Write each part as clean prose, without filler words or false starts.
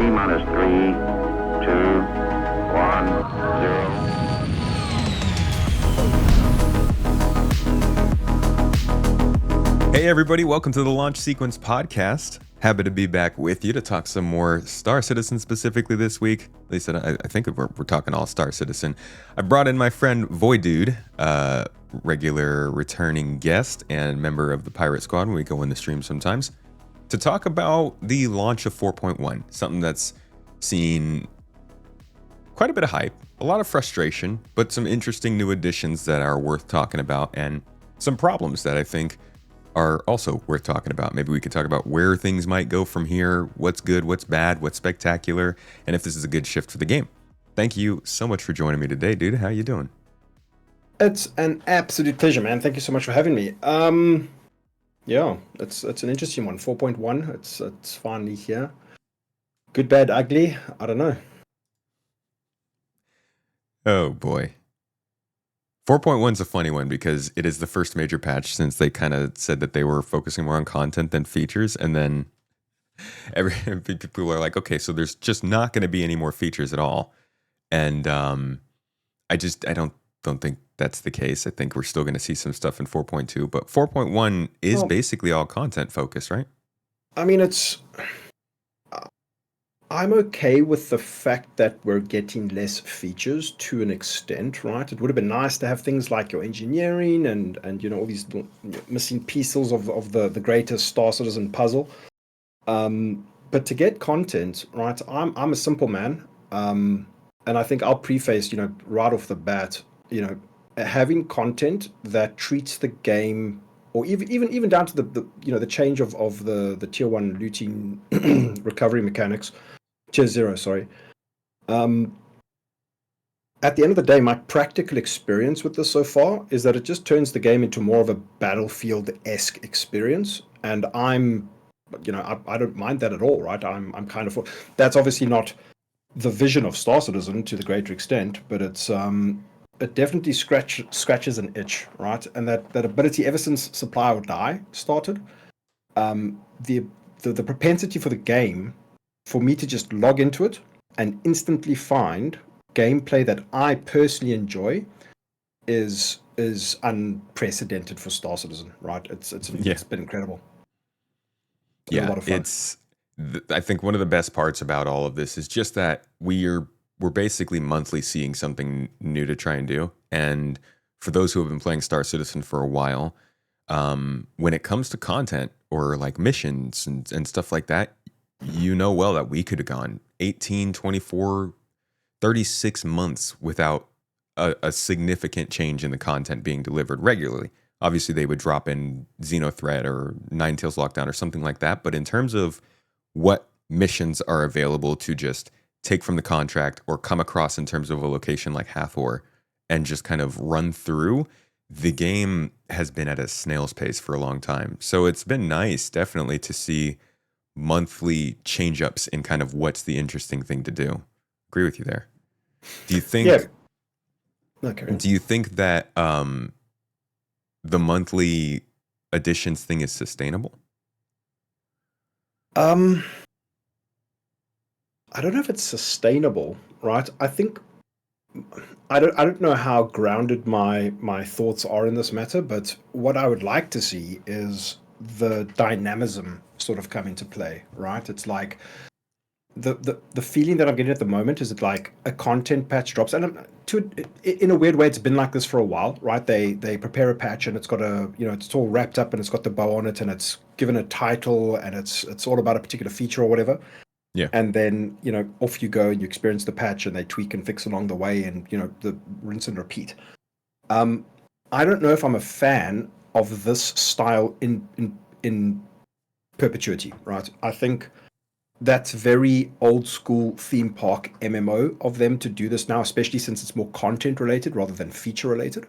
T-minus 3, 2, 1, 0. Hey everybody, welcome to the Launch Sequence Podcast. Happy to be back with you to talk some more Star Citizen specifically this week. At least I think we're talking all Star Citizen. I brought in my friend voiDude, regular returning guest and member of the Pirate Squad when we go in the stream sometimes, to talk about the launch of 4.1, something that's seen quite a bit of hype, a lot of frustration, but some interesting new additions that are worth talking about, and some problems that I think are also worth talking about. Maybe we could talk about where things might go from here, what's good, what's bad, what's spectacular, and if this is a good shift for the game. Thank you so much for joining me today, dude. How you doing? It's an absolute pleasure, man. Thank you so much for having me. Yeah, it's an interesting one. 4.1, it's finally here. Good, bad, ugly. I don't know. Oh boy. 4.1 is a funny one because it is the first major patch since they kind of said that they were focusing more on content than features, and then people are like, okay, so there's just not going to be any more features at all. And I don't think that's the case. I think we're still going to see some stuff in 4.2, but 4.1 is basically all content focused, right? I mean, I'm okay with the fact that we're getting less features to an extent, right? It would have been nice to have things like your engineering and all these missing pieces of the greatest Star Citizen puzzle. But to get content, right? I'm a simple man, and I think I'll preface, right off the bat, having content that treats the game, or even down to the change of the tier 1 looting recovery mechanics. Tier 0, sorry. At the end of the day, my practical experience with this so far is that it just turns the game into more of a Battlefield-esque experience, and I don't mind that at all, right? I'm kind of that's obviously not the vision of Star Citizen to the greater extent, but it definitely scratches an itch, right? And that ability, ever since Supply or Die started, the propensity for the game for me to just log into it and instantly find gameplay that I personally enjoy is unprecedented for Star Citizen, right? It's been incredible. It's been a lot of fun. I think one of the best parts about all of this is just that we're basically monthly seeing something new to try and do. And for those who have been playing Star Citizen for a while, when it comes to content or like missions and stuff like that, well that we could have gone 18, 24, 36 months without a significant change in the content being delivered regularly. Obviously, they would drop in Xenothreat or Ninetales Lockdown or something like that. But in terms of what missions are available to just take from the contract or come across in terms of a location like Hathor and just kind of run through, the game has been at a snail's pace for a long time. So it's been nice, definitely, to see monthly change-ups in kind of what's the interesting thing to do. Agree with you there. Do you think? Yeah. Okay. Do you think that the monthly additions thing is sustainable? I don't know if it's sustainable, right? I think I don't know how grounded my thoughts are in this matter, but what I would like to see is the dynamism sort of come into play, right? It's like the feeling that I'm getting at the moment is that like a content patch drops, and in a weird way, it's been like this for a while, right? They prepare a patch and it's got it's all wrapped up and it's got the bow on it and it's given a title and it's all about a particular feature or whatever. Yeah. And then off you go and you experience the patch and they tweak and fix along the way and the rinse and repeat. I don't know if I'm a fan of this style in perpetuity, right? I think that's very old school theme park MMO of them to do this now, especially since it's more content related rather than feature related.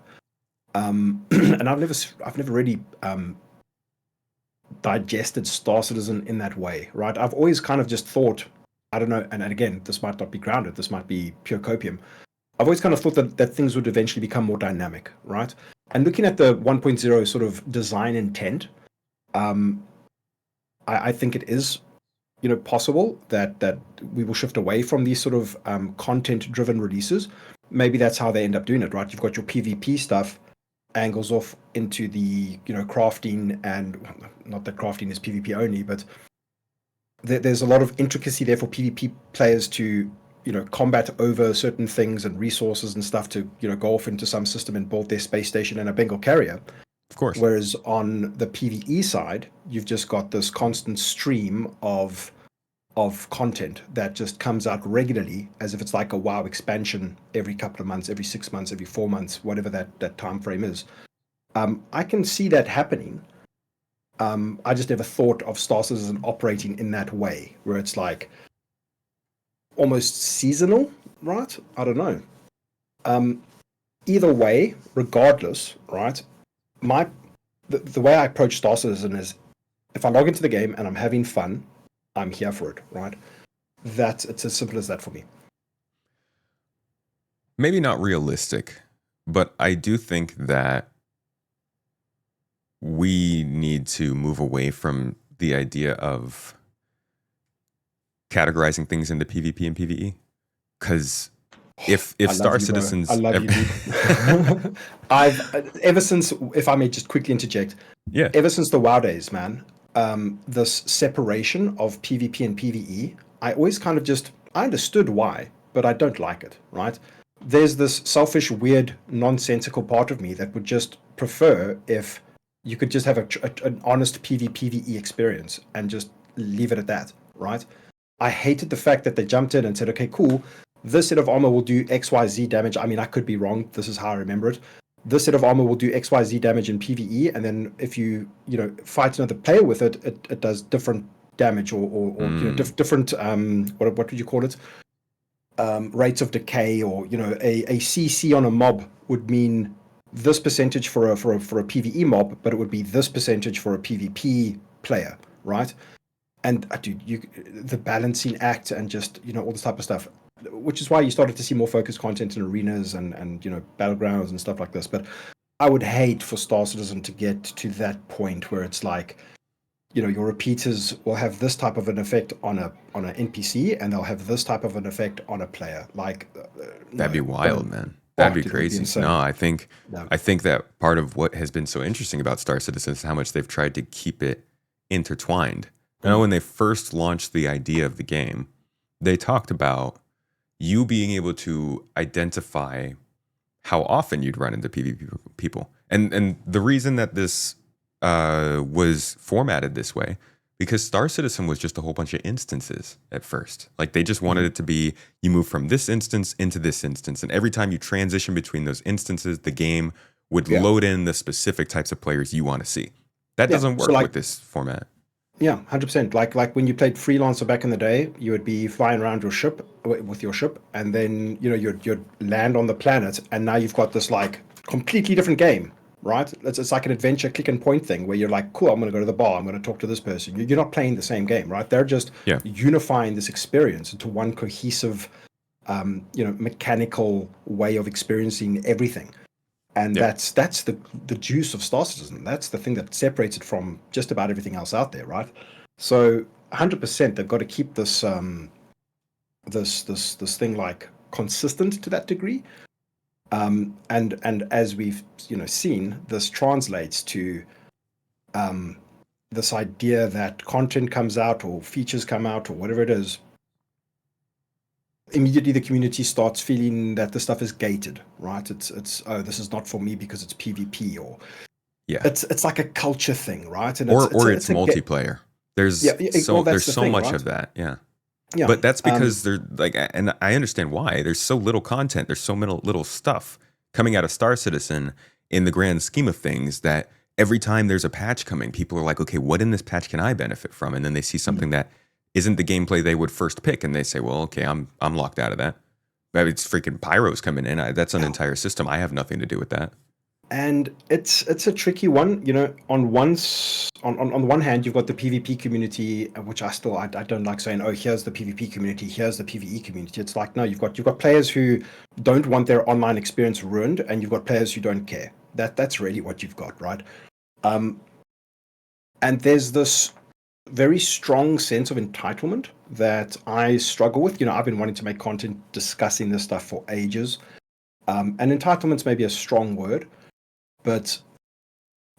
And I've never really digested Star Citizen in that way, right? I've always kind of just thought, I don't know, and again, this might not be grounded, this might be pure copium. I've always kind of thought that things would eventually become more dynamic, right? And looking at the 1.0 sort of design intent, I think it is possible that we will shift away from these sort of content-driven releases. Maybe that's how they end up doing it, right? You've got your PvP stuff angles off into the crafting, and not that crafting is PvP only, but there's a lot of intricacy there for PvP players to combat over certain things and resources and stuff to go off into some system and build their space station and a Bengal carrier. Of course. Whereas on the PvE side, you've just got this constant stream of content that just comes out regularly, as if it's like a WoW expansion every couple of months, every 6 months, every 4 months, whatever that time frame is. I can see that happening. I just never thought of Star Citizen operating in that way, where it's like almost seasonal, right? I don't know. Either way, regardless, right? The way I approach Star Citizen is, if I log into the game and I'm having fun, I'm here for it, right? It's as simple as that for me. Maybe not realistic, but I do think that we need to move away from the idea of categorizing things into PvP and PvE. Because if Star Citizen's... I love you, dude. I've ever since, if I may just quickly interject, ever since the WoW days, man, this separation of PvP and PvE, I always kind of I understood why, but I don't like it, right? There's this selfish, weird, nonsensical part of me that would just prefer if you could just have an honest PvE experience and just leave it at that, right? I hated the fact that they jumped in and said, okay, cool, this set of armor will do XYZ damage. I mean, I could be wrong. This is how I remember it. This set of armor will do XYZ damage in PvE, and then if you fight another player with it, it does different damage or different what would you call it? Rates of decay, or a CC on a mob would mean this percentage for a PvE mob, but it would be this percentage for a PvP player, right? And dude, the balancing act and just all this type of stuff, which is why you started to see more focused content in arenas and battlegrounds and stuff like this. But I would hate for Star Citizen to get to that point where it's like, your repeaters will have this type of an effect on an NPC, and they'll have this type of an effect on a player. Like that'd be wild, man. That'd be crazy. No, I think that part of what has been so interesting about Star Citizen is how much they've tried to keep it intertwined. I know when they first launched the idea of the game, they talked about you being able to identify how often you'd run into PvP people. And the reason that this was formatted this way, because Star Citizen was just a whole bunch of instances at first. Like, they just wanted it to be, you move from this instance into this instance, and every time you transition between those instances, the game would load in the specific types of players you want to see. That doesn't work with this format. Yeah, 100%. Like when you played Freelancer back in the day, you would be flying around with your ship, and then you'd land on the planet, and now you've got this like completely different game, right? It's like an adventure click and point thing where you're like, cool, I'm going to go to the bar, I'm going to talk to this person. You're not playing the same game, right? They're just unifying this experience into one cohesive, mechanical way of experiencing everything. And that's the juice of Star Citizen. That's the thing that separates it from just about everything else out there, right? So 100%, they've got to keep this this thing like consistent to that degree. And as we've seen, this translates to this idea that content comes out or features come out or whatever it is. Immediately the community starts feeling that the stuff is gated, right? It's this is not for me because it's PvP, or it's like a culture thing, right? And it's multiplayer. There's so much of that, Yeah, but that's because they're like, and I understand why. There's so little content. There's so little stuff coming out of Star Citizen in the grand scheme of things that every time there's a patch coming, people are like, okay, what in this patch can I benefit from? And then they see something that isn't the gameplay they would first pick, and they say, well, okay, I'm locked out of that. Maybe it's freaking Pyro's coming in. That's an entire system. I have nothing to do with that. And it's a tricky one, on the one hand, you've got the PvP community, which I don't like saying, oh, here's the PvP community, here's the PvE community. It's like, no, you've got players who don't want their online experience ruined, and you've got players who don't care. That's really what you've got, right? And there's this very strong sense of entitlement that I struggle with. You know, I've been wanting to make content discussing this stuff for ages. And entitlement's maybe a strong word, but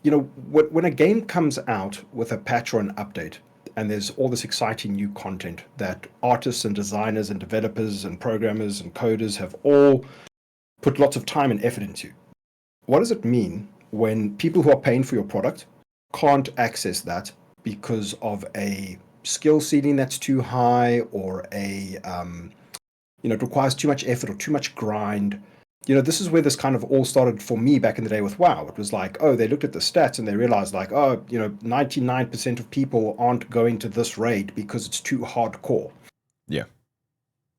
you know, when a game comes out with a patch or an update, and there's all this exciting new content that artists and designers and developers and programmers and coders have all put lots of time and effort into, what does it mean when people who are paying for your product can't access that because of a skill ceiling that's too high, or it requires too much effort or too much grind? You know, this is where this kind of all started for me back in the day with WoW. It was like, oh, they looked at the stats and they realized, like, oh, 99% of people aren't going to this raid because it's too hardcore. Yeah.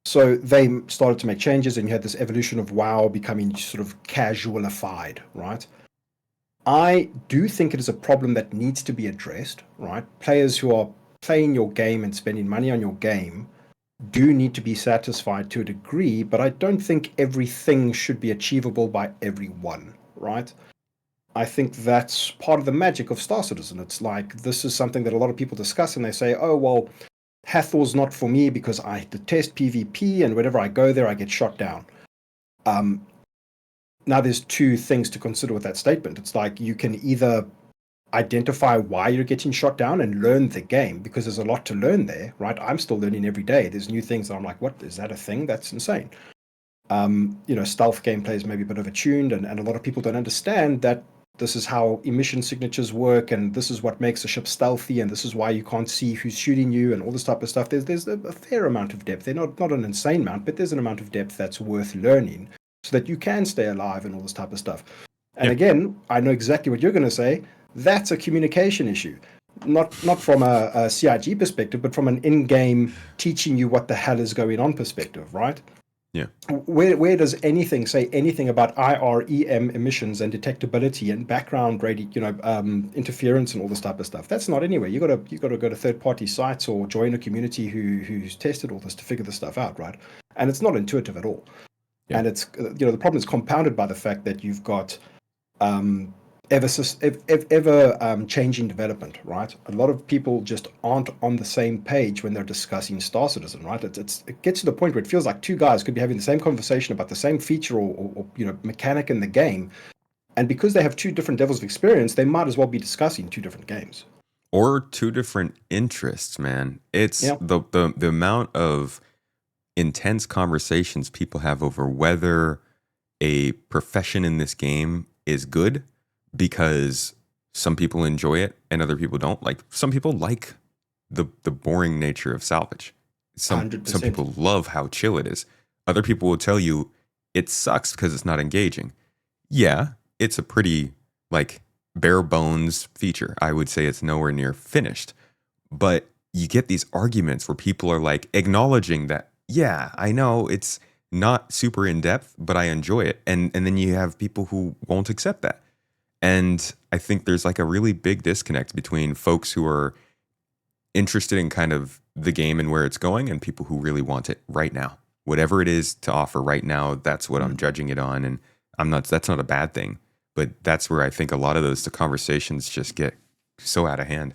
So they started to make changes, and you had this evolution of WoW becoming sort of casualified, right? I do think it is a problem that needs to be addressed, right? Players who are playing your game and spending money on your game do need to be satisfied to a degree, but I don't think everything should be achievable by everyone, right? I think that's part of the magic of Star Citizen. It's like, this is something that a lot of people discuss, and they say, oh, well, Hathor's not for me because I detest PvP, and whenever I go there, I get shot down. Now, there's two things to consider with that statement. It's like, you can either identify why you're getting shot down and learn the game, because there's a lot to learn there, right? I'm still learning every day. There's new things that I'm like, what, is that a thing? That's insane. Stealth gameplay is maybe a bit overtuned, and a lot of people don't understand that this is how emission signatures work, and this is what makes a ship stealthy, and this is why you can't see who's shooting you, and all this type of stuff. There's a fair amount of depth. They're not an insane amount, but there's an amount of depth that's worth learning so that you can stay alive and all this type of stuff. And again, I know exactly what you're going to say. That's a communication issue, not from a CIG perspective, but from an in-game teaching you what the hell is going on perspective, right? Yeah. Where does anything say anything about IREM emissions and detectability and background interference and all this type of stuff? That's not anywhere. You got to go to third-party sites or join a community who's tested all this to figure this stuff out, right? And it's not intuitive at all. Yeah. And it's the problem is compounded by the fact that you've got ever changing development, right? A lot of people just aren't on the same page when they're discussing Star Citizen, right? It gets to the point where it feels like two guys could be having the same conversation about the same feature or mechanic in the game, and because they have two different levels of experience, they might as well be discussing two different games or two different interests. Man, it's the amount of intense conversations people have over whether a profession in this game is good, because some people enjoy it and other people don't. Like, some people like the boring nature of salvage. Some people love how chill it is. Other people will tell you it sucks because it's not engaging. Yeah, it's a pretty bare bones feature. I would say it's nowhere near finished. But you get these arguments where people are like acknowledging that, yeah, I know it's not super in depth, but I enjoy it. And then you have people who won't accept that. And I think there's a really big disconnect between folks who are interested in kind of the game and where it's going, and people who really want it right now. Whatever it is to offer right now, that's what I'm judging it on. And that's not a bad thing. But that's where I think a lot of the conversations just get so out of hand.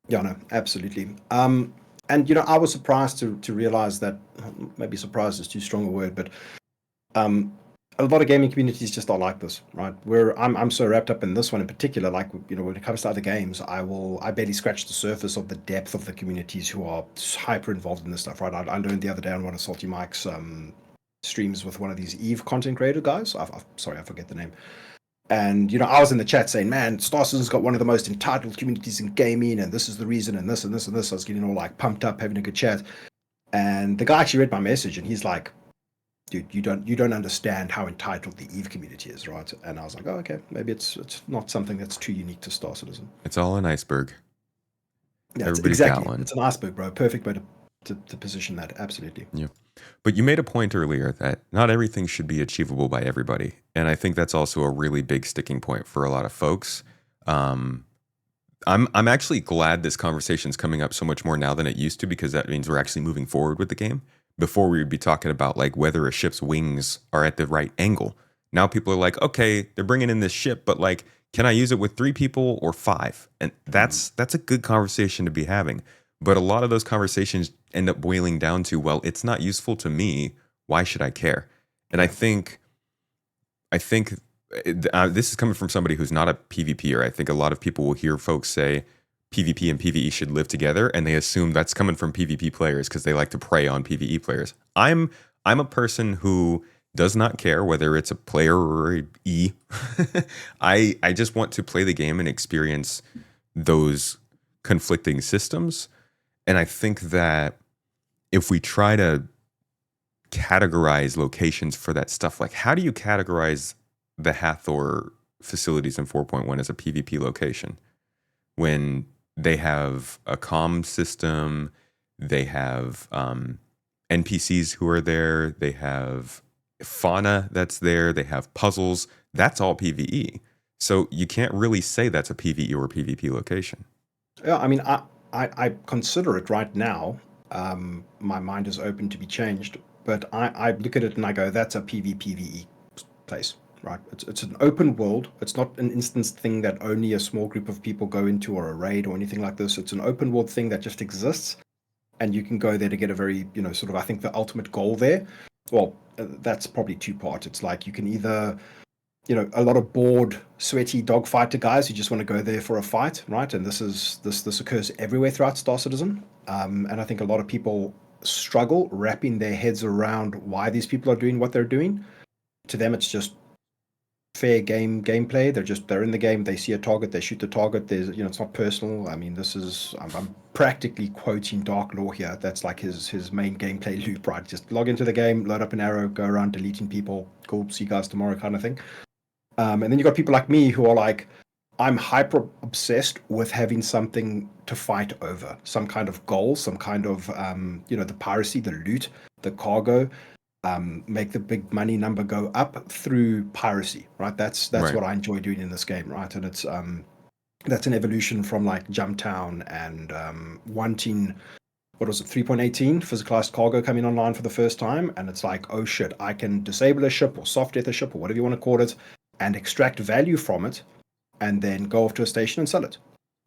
Yeah, no, absolutely. And I was surprised to realize that, maybe surprised is too strong a word, but a lot of gaming communities just are like this, right? Where I'm so wrapped up in this one in particular, when it comes to other games, I barely scratch the surface of the depth of the communities who are hyper involved in this stuff, right? I learned the other day on one of Salty Mike's streams with one of these Eve content creator guys. Sorry, I forget the name. And I was in the chat saying, man, Star Citizen's got one of the most entitled communities in gaming, and this is the reason, and this and this and this. I was getting all pumped up, having a good chat. And the guy actually read my message, and he's like, dude, you don't understand how entitled the Eve community is, right? And I was like, oh, okay, maybe it's not something that's too unique to Star Citizen. It's all an iceberg. Yeah, everybody's got one. It's an iceberg, bro. Perfect way to position that. Absolutely. Yeah. But you made a point earlier that not everything should be achievable by everybody. And I think that's also a really big sticking point for a lot of folks. I'm actually glad this conversation's coming up so much more now than it used to, because that means we're actually moving forward with the game. Before, we would be talking about whether a ship's wings are at the right angle. Now people are like, okay, they're bringing in this ship, but Can I use it with 3 people or 5? And that's a good conversation to be having. But a lot of those conversations end up boiling down to, well, it's not useful to me. Why should I care? And I think this is coming from somebody who's not a PvPer. I think a lot of people will hear folks say PvP and PvE should live together, and they assume that's coming from PvP players because they like to prey on PvE players. I'm a person who does not care whether it's a player or a E. I just want to play the game and experience those conflicting systems. And I think that if we try to categorize locations for that stuff, like how do you categorize the Hathor facilities in 4.1 as a PvP location when they have a comm system, they have NPCs who are there, they have fauna that's there, they have puzzles, that's all PvE. So you can't really say that's a PvE or PvP location. Yeah, I mean, I consider it right now. My mind is open to be changed, but I look at it and I go, that's a PvPvE place, right? It's an open world. It's not an instanced thing that only a small group of people go into or a raid or anything like this. It's an open world thing that just exists, and you can go there to get a very, sort of, I think the ultimate goal there. Well, that's probably 2 parts. It's like you can either, a lot of bored, sweaty dogfighter guys who just want to go there for a fight, right? And this occurs everywhere throughout Star Citizen. And I think a lot of people struggle wrapping their heads around why these people are doing what they're doing. To them, it's just fair gameplay. They're in the game. They see a target, they shoot the target. There's, it's not personal. I mean, I'm practically quoting Dark Law here. That's like his main gameplay loop, right? Just log into the game, load up an arrow, go around deleting people. Cool, see you guys tomorrow, kind of thing. And then you got people like me who are like, I'm hyper obsessed with having something to fight over, some kind of goal, some kind of, the piracy, the loot, the cargo, make the big money number go up through piracy, right? That's Right. what I enjoy doing in this game, right? And it's that's an evolution from like Jumptown and wanting, what was it, 3.18 physicalized cargo coming online for the first time, and it's like, oh shit, I can disable a ship or soft death a ship or whatever you want to call it, and extract value from it, and then go off to a station and sell it.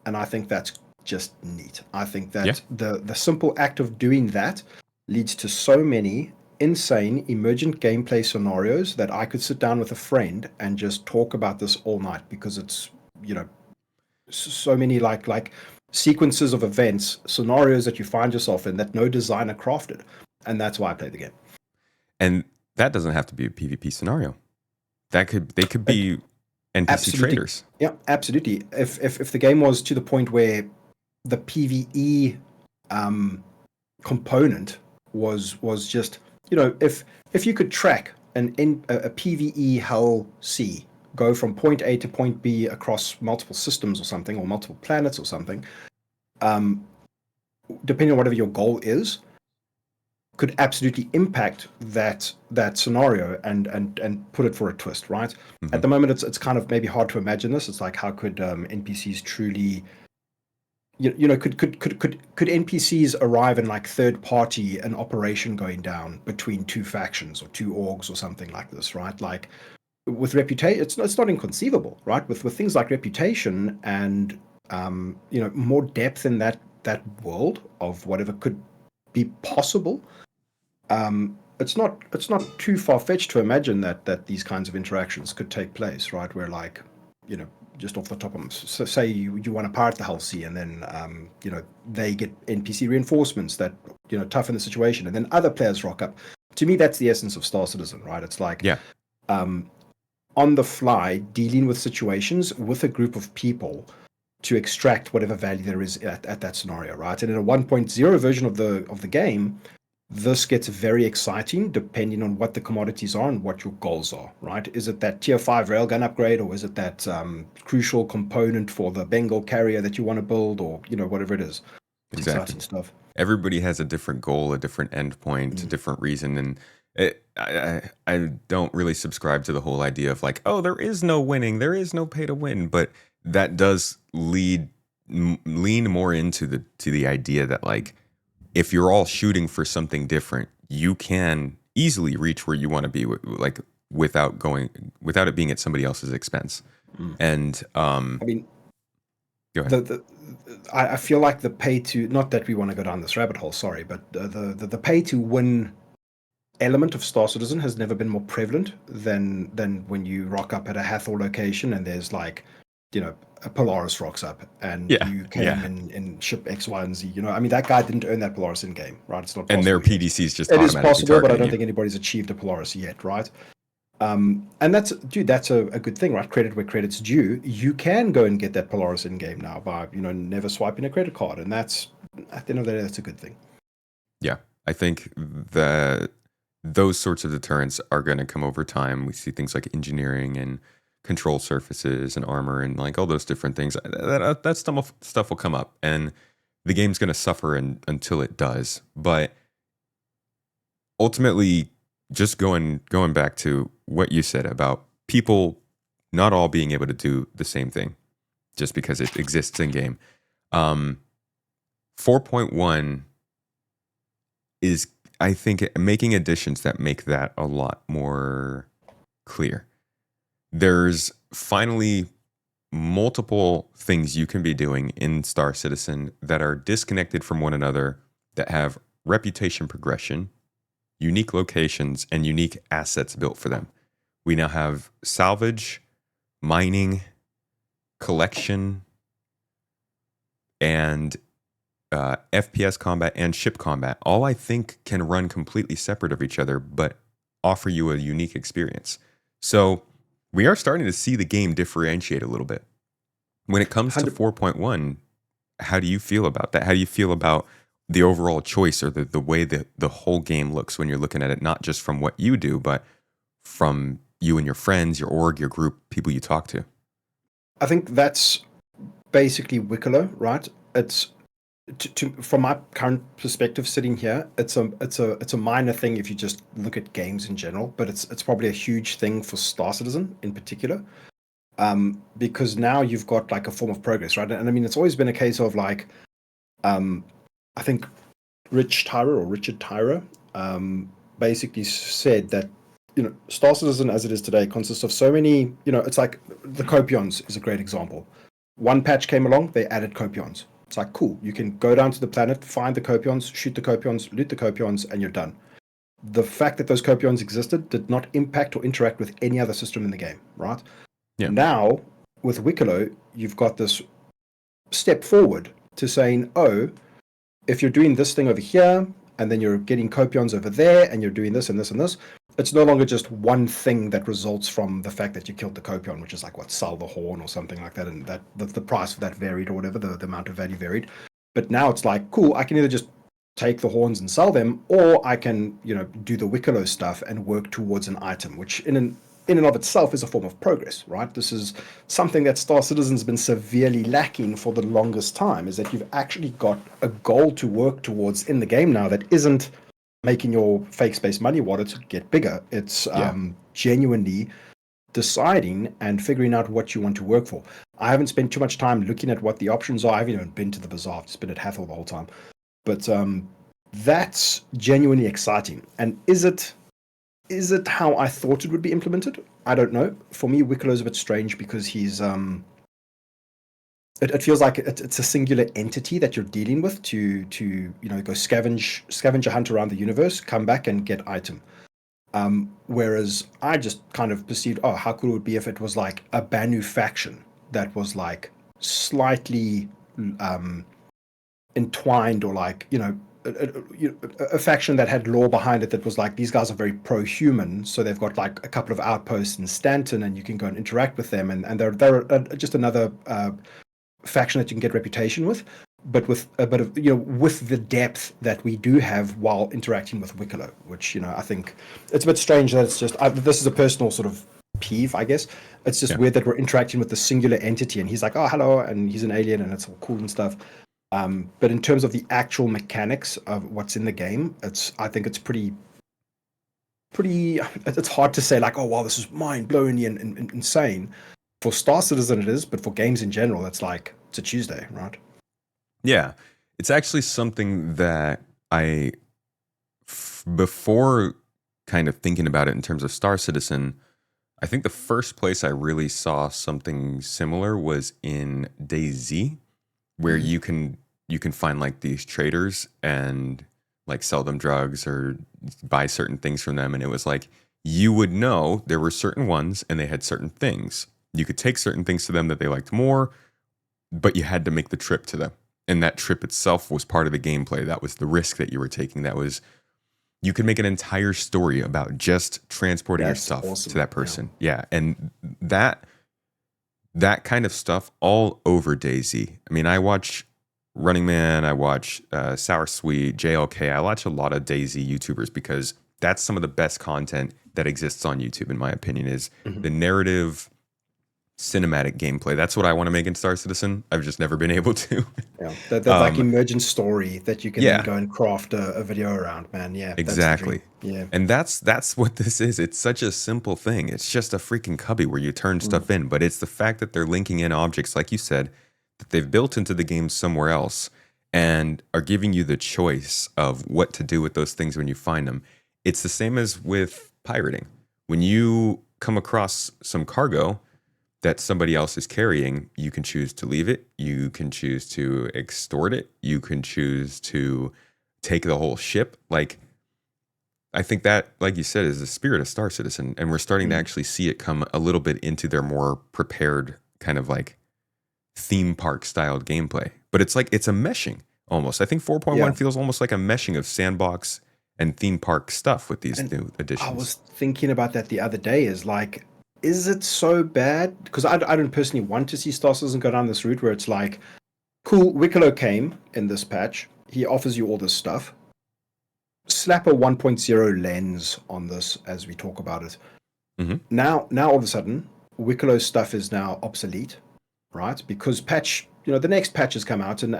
And I think that's just neat. I think that the simple act of doing that leads to so many insane emergent gameplay scenarios that I could sit down with a friend and just talk about this all night, because it's, so many like sequences of events, scenarios that you find yourself in that no designer crafted. And that's why I play the game. And that doesn't have to be a PvP scenario. They could be NPC Absolutely. traders. Yeah, absolutely. If the game was to the point where the PvE component was just, if you could track a PvE Hull C go from point A to point B across multiple systems or something, or multiple planets or something, depending on whatever your goal is, could absolutely impact that scenario and put it for a twist, right? Mm-hmm. At the moment, it's kind of maybe hard to imagine this. It's like, how could NPCs truly, could NPCs arrive in like third party, an operation going down between 2 factions or 2 orgs or something like this, right? Like with reputation, it's not inconceivable, right? With things like reputation and more depth in that world of whatever could be possible. It's not too far-fetched to imagine that these kinds of interactions could take place, right? Where, like, just off the top of them, so say you want to pirate the Hull C, and then they get NPC reinforcements that toughen the situation, and then other players rock up. To me, that's the essence of Star Citizen, right? It's like on the fly dealing with situations with a group of people to extract whatever value there is at that scenario, right? And in a 1.0 version of the game, this gets very exciting depending on what the commodities are and what your goals are, right? Is it that tier 5 railgun upgrade, or is it that crucial component for the Bengal carrier that you want to build, or whatever it is? It's Exactly. exciting stuff. Everybody has a different goal, a different endpoint, a different reason, and I don't really subscribe to the whole idea of like, oh, there is no winning, there is no pay to win, but that does lean more into the idea that, like, if you're all shooting for something different, you can easily reach where you want to be, like without it being at somebody else's expense. And I mean, go ahead. I feel like the pay to, not that we want to go down this rabbit hole, sorry, but the pay to win element of Star Citizen has never been more prevalent than when you rock up at a Hathor location and there's like, a Polaris rocks up and Yeah, you came yeah. in ship X, Y, and Z. I mean, that guy didn't earn that Polaris in game, right? It's not And their possible yet. PDCs just It is automatically possible, but I targeting don't you. think anybody's achieved a Polaris yet, right? And that's, dude, that's a good thing, right? Credit where credit's due. You can go and get that Polaris in game now by, never swiping a credit card. And that's, at the end of the day, that's a good thing. Yeah, I think that those sorts of deterrents are going to come over time. We see things like engineering and control surfaces and armor and like all those different things. That stuff will come up, and the game's going to suffer until it does. But ultimately, just going back to what you said about people not all being able to do the same thing just because it exists in game. 4.1 is, I think, making additions that make that a lot more clear. There's finally multiple things you can be doing in Star Citizen that are disconnected from one another, that have reputation progression, unique locations, and unique assets built for them. We now have salvage, mining, collection, and FPS combat and ship combat, all I think can run completely separate of each other, but offer you a unique experience. So we are starting to see the game differentiate a little bit. When it comes to 4.1, how do you feel about that? How do you feel about the overall choice or the way that the whole game looks when you're looking at it, not just from what you do, but from you and your friends, your org, your group, people you talk to? I think that's basically Wicklow, right? It's from my current perspective, sitting here, it's a minor thing if you just look at games in general, but it's probably a huge thing for Star Citizen in particular, because now you've got like a form of progress, right? And I mean, it's always been a case of like, I think Richard Tyra, basically said that Star Citizen as it is today consists of so many, it's like the Copions is a great example. One patch came along, they added Copions. It's like, cool, you can go down to the planet, find the Copions, shoot the Copions, loot the Copions, and you're done. The fact that those Copions existed did not impact or interact with any other system in the game, right? Yeah. Now, with Wicklow, you've got this step forward to saying, oh, if you're doing this thing over here, and then you're getting Copions over there, and you're doing this and this and this, it's no longer just one thing that results from the fact that you killed the Copion, which is like what, sell the horn or something like that, and that the price for that varied or whatever, the amount of value varied. But now it's like, cool, I can either just take the horns and sell them, or I can, do the Wicklow stuff and work towards an item, which in and of itself is a form of progress, right? This is something that Star Citizen's been severely lacking for the longest time, is that you've actually got a goal to work towards in the game now that isn't making your fake space money wallet get bigger. It's genuinely deciding and figuring out what you want to work for. I haven't spent too much time looking at what the options are. I haven't even been to the bazaar. I've just been at Hathor the whole time. But that's genuinely exciting. And is it how I thought it would be implemented? I don't know. For me, Wicklow's a bit strange because he's it feels like it's a singular entity that you're dealing with to go scavenge a hunt around the universe, come back and get item. Whereas I just kind of perceived, oh, how cool it would be if it was like a Banu faction that was like slightly entwined, or like a faction that had lore behind it that was like, these guys are very pro-human, so they've got like a couple of outposts in Stanton, and you can go and interact with them, and they're just another faction that you can get reputation with, but with a bit of with the depth that we do have while interacting with Wicklow, which I think it's a bit strange that it's just this is a personal sort of peeve, I guess. It's just weird that we're interacting with the singular entity, and he's like, oh, hello, and he's an alien, and it's all cool and stuff. But in terms of the actual mechanics of what's in the game, I think it's pretty. It's hard to say like, oh wow, this is mind-blowingly and insane. For Star Citizen it is, but for games in general, it's like it's a Tuesday, right? Yeah, it's actually something that before kind of thinking about it in terms of Star Citizen, I think the first place I really saw something similar was in DayZ, where Mhm. you can find like these traders and like sell them drugs or buy certain things from them, and it was like you would know there were certain ones and they had certain things. You could take certain things to them that they liked more, but you had to make the trip to them. And that trip itself was part of the gameplay. That was the risk that you were taking. That was you could make an entire story about just transporting your That's stuff to awesome. that Yeah. person. Yeah, and that kind of stuff all over Daisy. I mean, I watch Running Man, I watch Sour Sweet, JLK. I watch a lot of Daisy YouTubers because that's some of the best content that exists on YouTube, in my opinion, is Mhm. the narrative cinematic gameplay. That's what I want to make in Star Citizen. I've just never been able to. Yeah, that like um, emergent story that you can then yeah, go and craft a video around, man. Yeah, that's the dream. exactly. Yeah. And that's what this is. It's such a simple thing. It's just a freaking cubby where you turn Mm. stuff in, but it's the fact that they're linking in objects, like you said, that they've built into the game somewhere else and are giving you the choice of what to do with those things when you find them. It's the same as with pirating. When you come across some cargo that somebody else is carrying, you can choose to leave it, you can choose to extort it, you can choose to take the whole ship. Like, I think that, like you said, is the spirit of Star Citizen, and we're starting to Mm. actually see it come a little bit into their more prepared kind of like theme park styled gameplay. But it's like it's a meshing almost. I think 4.1 Yeah. feels almost like a meshing of Sandbox and theme park stuff with these And new I additions. was thinking about that the other day. Is like, is it so bad? Because I don't personally want to see Star Citizen go down this route where it's like, cool, Wicklow came in this patch. He offers you all this stuff. Slap a 1.0 lens on this as we talk about it. Mhm. Now all of a sudden, Wicklow's stuff is now obsolete, right? Because the next patch has come out, and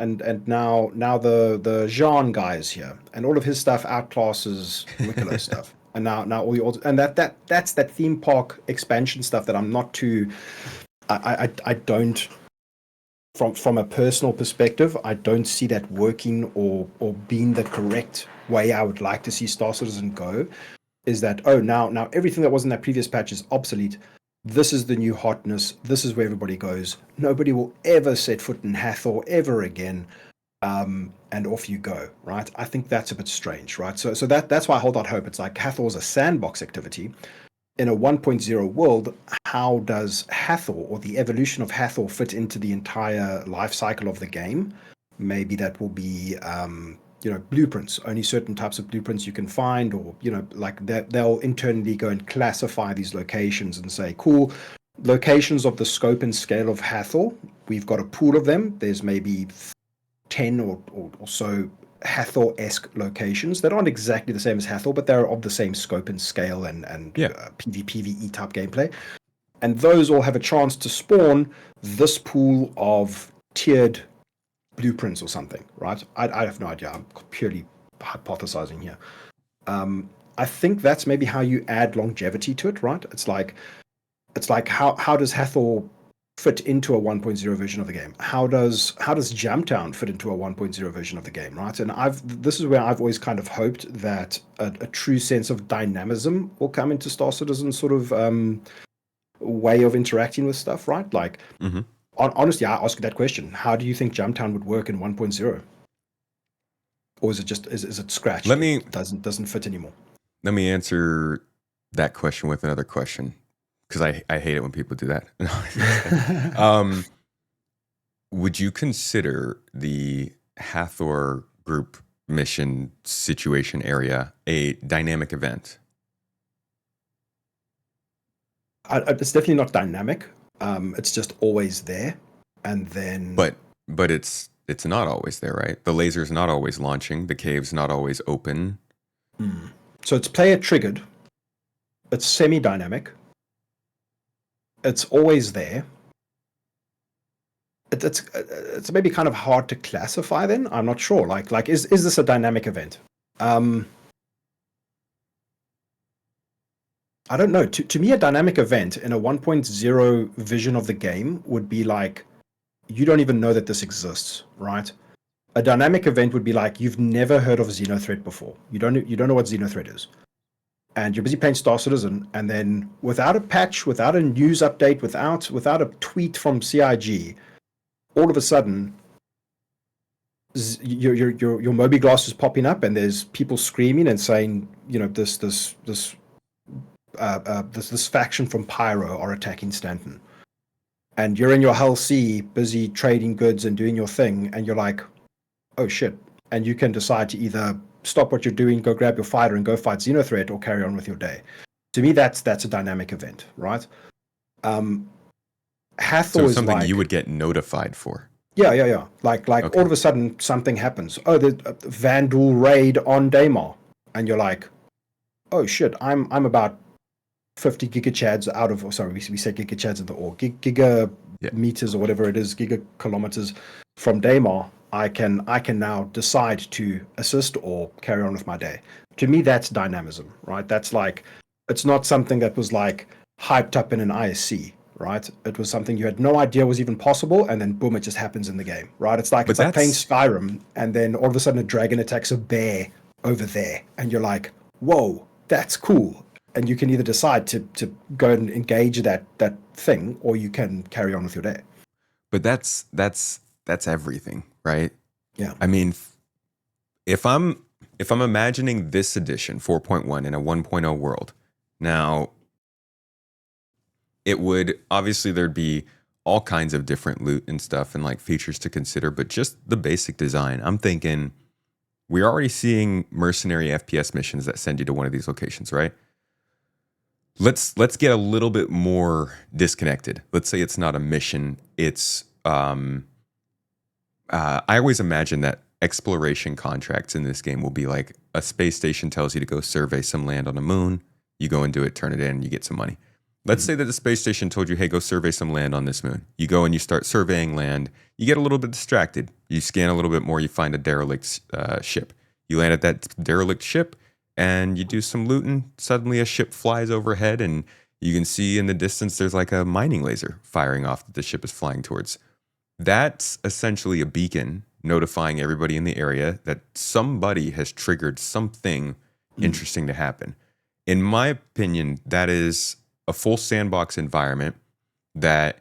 now the Jean guy is here, and all of his stuff outclasses Wicklow's stuff. And now all your and that's that theme park expansion stuff that I'm not too. I don't from a personal perspective, I don't see that working or being the correct way I would like to see Star Citizen go. Is that, oh, now everything that was in that previous patch is obsolete. This is the new hotness. This is where everybody goes. Nobody will ever set foot in Hathor ever again. And off you go, right? I think that's a bit strange, right? So that's why I hold out hope. It's like Hathor's a sandbox activity. In a 1.0 world, how does Hathor or the evolution of Hathor fit into the entire life cycle of the game? Maybe that will be blueprints, only certain types of blueprints you can find, or like that they'll internally go and classify these locations and say, cool, locations of the scope and scale of Hathor, we've got a pool of them. There's maybe 10 or so Hathor-esque locations that aren't exactly the same as Hathor, but they're of the same scope and scale and Yeah. PvE type gameplay. And those all have a chance to spawn this pool of tiered blueprints or something, right? I have no idea. I'm purely hypothesizing here. I think that's maybe how you add longevity to it, right? It's like how does Hathor fit into a 1.0 version of the game? How does Jamtown fit into a 1.0 version of the game, right? And this is where I've always kind of hoped that a true sense of dynamism will come into Star Citizen's sort of way of interacting with stuff, right? Like, Hmm. honestly, I ask you that question: how do you think Jamtown would work in 1.0? Or is it just is it scratched? Let It me doesn't fit anymore. let me answer that question with another question because I hate it when people do that. um, would you consider the Hathor group mission situation area a dynamic event? It's definitely not dynamic. It's just always there, and then But it's not always there, right? The laser's not always launching. The cave's not always open. So it's player triggered. It's semi-dynamic. It's always there. It's maybe kind of hard to classify. Then I'm not sure. Like is this a dynamic event? I don't know. To me, a dynamic event in a 1.0 vision of the game would be like you don't even know that this exists, right? A dynamic event would be like you've never heard of Xenothreat before. You don't know what Xenothreat is. and you're busy playing Star Citizen, and then without a patch, without a news update, without a tweet from CIG, all of a sudden your Moby Glass is popping up, and there's people screaming and saying, this faction from Pyro are attacking Stanton, and you're in your Hull C, busy trading goods and doing your thing, and you're like, oh shit, and you can decide to either stop what you're doing, go grab your fighter and go fight Xenothreat, or carry on with your day. To me, that's a dynamic event, right? Hathor So is something like, you would get notified for. yeah. Like Okay. all of a sudden something happens. Oh, the Vandal raid on Daymar, and you're like, oh shit, I'm about 50 gigachads out of, sorry, we said gigachads in the or giga meters or whatever it is, giga kilometers from Daymar. I can now decide to assist or carry on with my day. To me, that's dynamism, right? That's like, it's not something that was like hyped up in an ISC, right? It was something you had no idea was even possible, and then boom, it just happens in the game, right? It's like playing Skyrim, and then all of a sudden a dragon attacks a bear over there, and you're like, whoa, that's cool. And you can either decide to go and engage that thing, or you can carry on with your day. But that's everything, right? Yeah. I mean, if I'm imagining this edition 4.1 in a 1.0 world, now it would obviously, there'd be all kinds of different loot and stuff and like features to consider, but just the basic design. I'm thinking we're already seeing mercenary FPS missions that send you to one of these locations, right? Let's get a little bit more disconnected. Let's say it's not a mission. It's I always imagine that exploration contracts in this game will be like a space station tells you to go survey some land on the moon. You go and do it, turn it in, and you get some money. Let's say that the space station told you, hey, go survey some land on this moon. You go and you start surveying land. You get a little bit distracted. You scan a little bit more. You find a derelict ship. You land at that derelict ship, and you do some looting. Suddenly a ship flies overhead, and you can see in the distance there's like a mining laser firing off that the ship is flying towards. That's essentially a beacon notifying everybody in the area that somebody has triggered something interesting to happen. In my opinion, that is a full sandbox environment that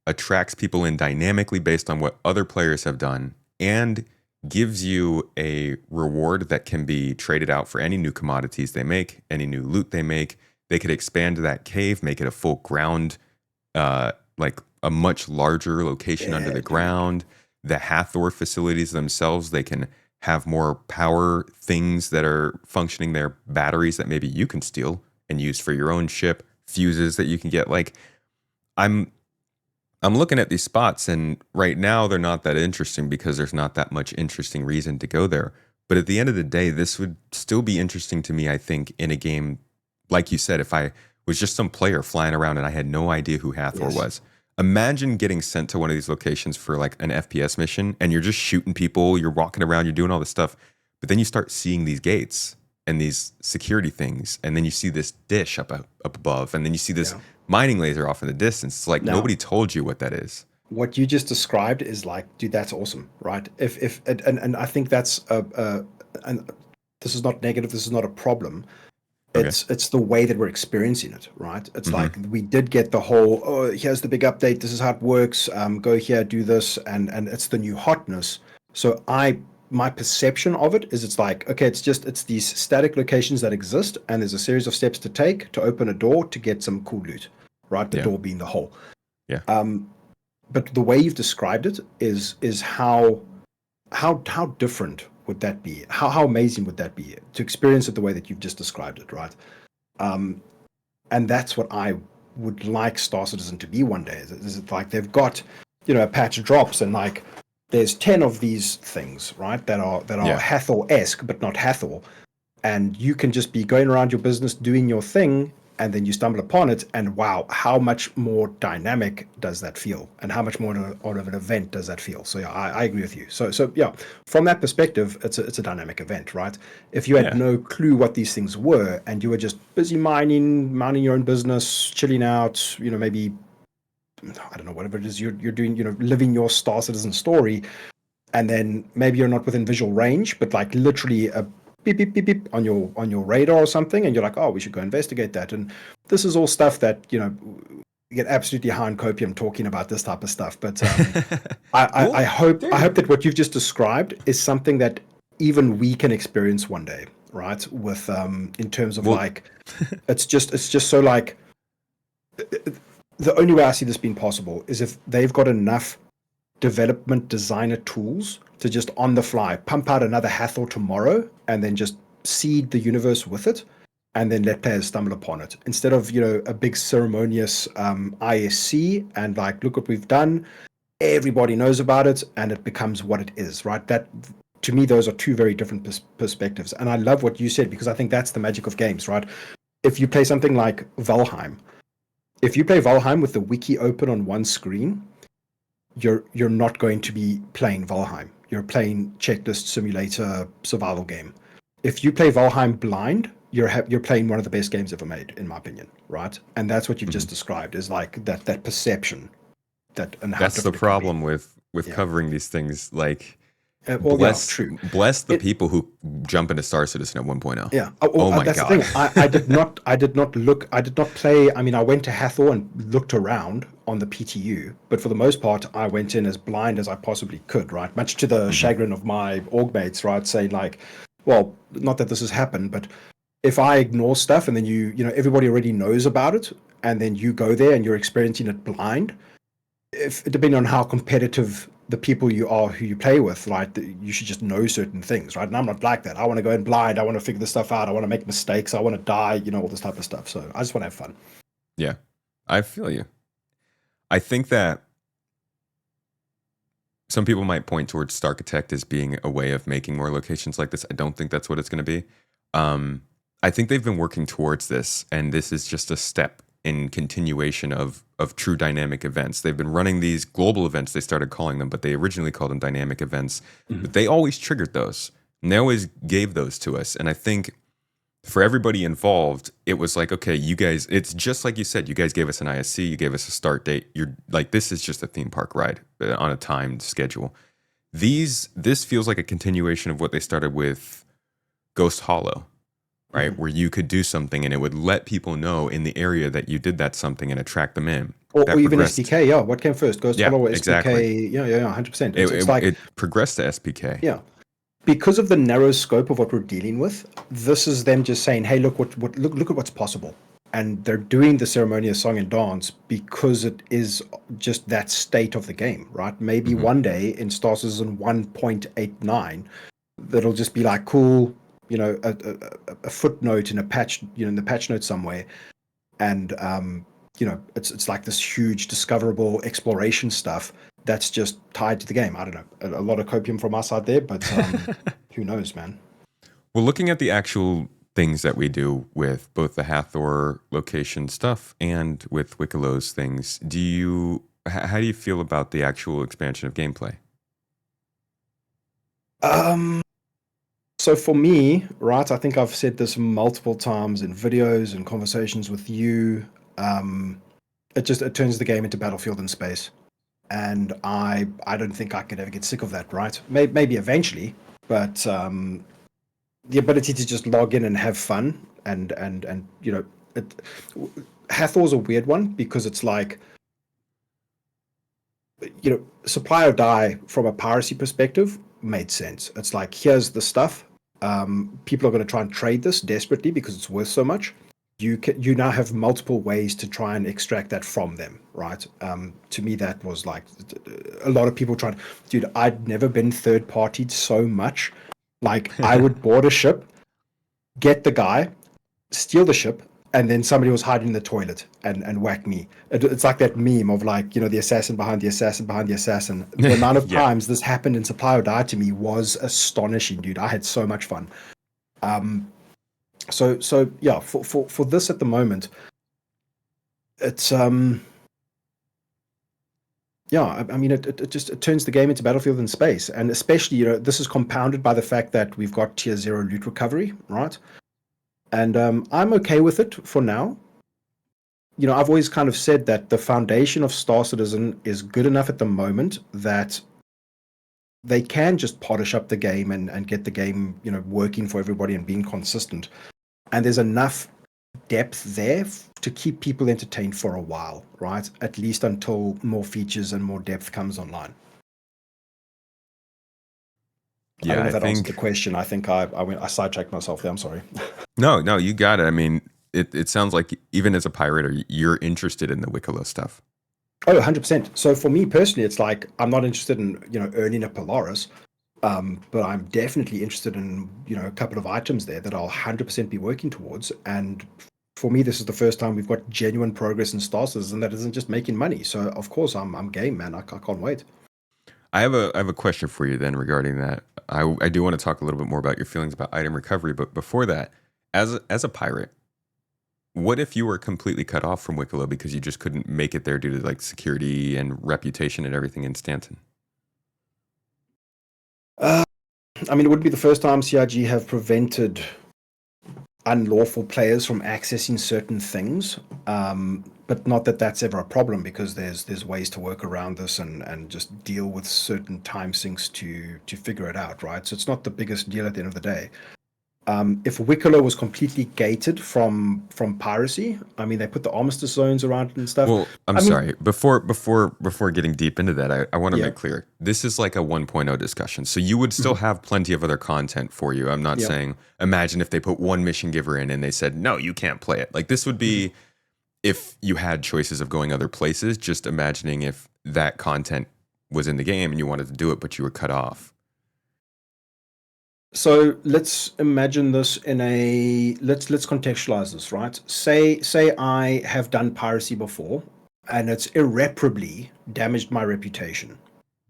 attracts people in dynamically based on what other players have done, and gives you a reward that can be traded out for any new commodities they make, any new loot they make. They could expand that cave, make it a full ground, like a much larger location under the ground. The Hathor facilities themselves, they can have more power things that are functioning there, batteries that maybe you can steal and use for your own ship, fuses that you can get. Like, I'm looking at these spots, and right now they're not that interesting because there's not that much interesting reason to go there. But at the end of the day, this would still be interesting to me, I think, in a game, like you said, if I was just some player flying around and I had no idea who Hathor was. Imagine getting sent to one of these locations for like an FPS mission, and you're just shooting people, you're walking around, you're doing all this stuff. But then you start seeing these gates and these security things, and then you see this dish up above, and then you see this mining laser off in the distance. It's like nobody told you what that is. What you just described is like, dude, that's awesome, right? And I think that's and this is not negative, this is not a problem. It's the way that we're experiencing it, right? It's like we did get the whole, oh, here's the big update, this is how it works, go here, do this, and it's the new hotness. So my perception of it is, it's like, okay, it's these static locations that exist, and there's a series of steps to take to open a door to get some cool loot, right? The door being the hole. Yeah. But the way you've described it is how different would that be? How amazing would that be to experience it the way that you've just described it, right? And that's what I would like Star Citizen to be one day. Is it like they've got, a patch drops, and like there's 10 of these things, right? That are Hathor-esque, but not Hathor. And you can just be going around your business doing your thing, and then you stumble upon it, and wow, how much more dynamic does that feel, and how much more of an event does that feel? So yeah, I agree with you. So yeah, from that perspective, it's a dynamic event, right? If you had no clue what these things were, and you were just busy minding your own business, chilling out, maybe, I don't know, whatever it is you're doing, living your Star Citizen story, and then maybe you're not within visual range, but like literally beep beep beep beep on your radar or something, and you're like, oh, we should go investigate that. And this is all stuff that you get absolutely high on copium talking about this type of stuff. But Well, I hope there you that what you've just described is something that even we can experience one day, right? With in terms of well, like, it's just so like the only way I see this being possible is if they've got enough development designer tools to just on the fly pump out another Hathor tomorrow and then just seed the universe with it and then let players stumble upon it instead of a big ceremonious ISC and like, look what we've done, everybody knows about it and it becomes what it is, right? That, to me, those are two very different perspectives. And I love what you said, because I think that's the magic of games, right? If you play something like Valheim, if you play Valheim with the wiki open on one screen, you're not going to be playing Valheim. You're playing checklist simulator survival game. If you play Valheim blind, you're playing one of the best games ever made, in my opinion, right? And that's what you've just described, is like that perception, that and how that's the different it can be. problem with covering these things. Like, Well, yeah, true. bless the people who jump into Star Citizen at 1.0. Yeah. Oh my that's God. the thing. I did not play. I mean, I went to Hathor and looked around on the PTU, but for the most part, I went in as blind as I possibly could, right? Much to the chagrin of my org mates, right? Saying like, well, not that this has happened, but if I ignore stuff and then everybody already knows about it, and then you go there and you're experiencing it blind, if depending on how competitive the people you are who you play with, right, you should just know certain things, right? And I'm not like that. I want to go in blind. I want to figure this stuff out. I want to make mistakes. I want to die, all this type of stuff. So I just want to have fun. Yeah, I feel you. I think that some people might point towards Starkitect as being a way of making more locations like this. I don't think that's what it's going to be. I think they've been working towards this, and this is just a step in continuation of true dynamic events. They've been running these global events, they started calling them, but they originally called them dynamic events. But they always triggered those, and they always gave those to us. And I think for everybody involved, it was like, okay, you guys, it's just like you said, you guys gave us an ISC, you gave us a start date. You're like, this is just a theme park ride on a timed schedule. This feels like a continuation of what they started with Ghost Hollow, right? Where you could do something and it would let people know in the area that you did that something and attract them in. Or even SPK, yeah. What came first? Ghost Hollow or SPK? Exactly. Yeah, 100%. It's like it progressed to SPK. Yeah. Because of the narrow scope of what we're dealing with, this is them just saying, hey, look at what's possible. And they're doing the ceremonious song and dance because it is just that state of the game, right? Maybe one day in Star Citizen 1.89, that'll just be like, cool, a footnote in a patch, in the patch note somewhere, and it's like this huge discoverable exploration stuff that's just tied to the game. I don't know, a lot of copium from us out there, but who knows, man. Well, looking at the actual things that we do with both the Hathor location stuff and with Wikilow's things, how do you feel about the actual expansion of gameplay? So for me, right, I think I've said this multiple times in videos and conversations with you. It turns the game into Battlefield in space, and I don't think I could ever get sick of that. Right? Maybe eventually, but the ability to just log in and have fun and Hathor's a weird one because it's like, supply or die from a piracy perspective made sense. It's like, here's the stuff. People are going to try and trade this desperately because it's worth so much. You now have multiple ways to try and extract that from them, right? To me, that was like a lot of people trying. Dude, I'd never been third-partied so much. Like, I would board a ship, get the guy, steal the ship, and then somebody was hiding in the toilet and whack me. It's like that meme of like, the assassin behind the assassin behind the assassin. The amount of times this happened in Supply or Die to me was astonishing, dude. I had so much fun. So yeah, for this at the moment, it's I mean, it turns the game into Battlefield in space, and especially this is compounded by the fact that we've got tier 0 loot recovery, right? And I'm okay with it for now. I've always kind of said that the foundation of Star Citizen is good enough at the moment that they can just polish up the game and get the game, working for everybody and being consistent. And there's enough depth there to keep people entertained for a while, right? At least until more features and more depth comes online. I Yeah, don't know I if that answered the think question. I think I sidetracked myself there. I'm sorry. no, you got it. I mean, it sounds like even as a pirate, you're interested in the Wicklow stuff. Oh, 100%. So for me personally, it's like I'm not interested in, earning a Polaris, but I'm definitely interested in, a couple of items there that I'll 100% be working towards. And for me, this is the first time we've got genuine progress in Stars, and that isn't just making money. So of course, I'm game, man. I can't wait. I have a question for you then regarding that. I do want to talk a little bit more about your feelings about item recovery, but before that, as a pirate, what if you were completely cut off from Wicklow because you just couldn't make it there due to like security and reputation and everything in Stanton? Uh, I mean, it would be the first time CIG have prevented unlawful players from accessing certain things. But not that that's ever a problem, because there's ways to work around this and just deal with certain time sinks to figure it out, right? So it's not the biggest deal at the end of the day. If Wicklow was completely gated from piracy, I mean, they put the armistice zones around it and stuff. Well, I'm I mean, sorry. Before getting deep into that, I want to yeah, make clear this is like a 1.0 discussion. So you would still mhm, have plenty of other content for you. I'm not yeah, saying imagine if they put one mission giver in and they said, no, you can't play it. Like this would mhm. be if you had choices of going other places, just imagining if that content was in the game and you wanted to do it, but you were cut off. So let's imagine this in a let's contextualize this, right? Say I have done piracy before, and it's irreparably damaged my reputation.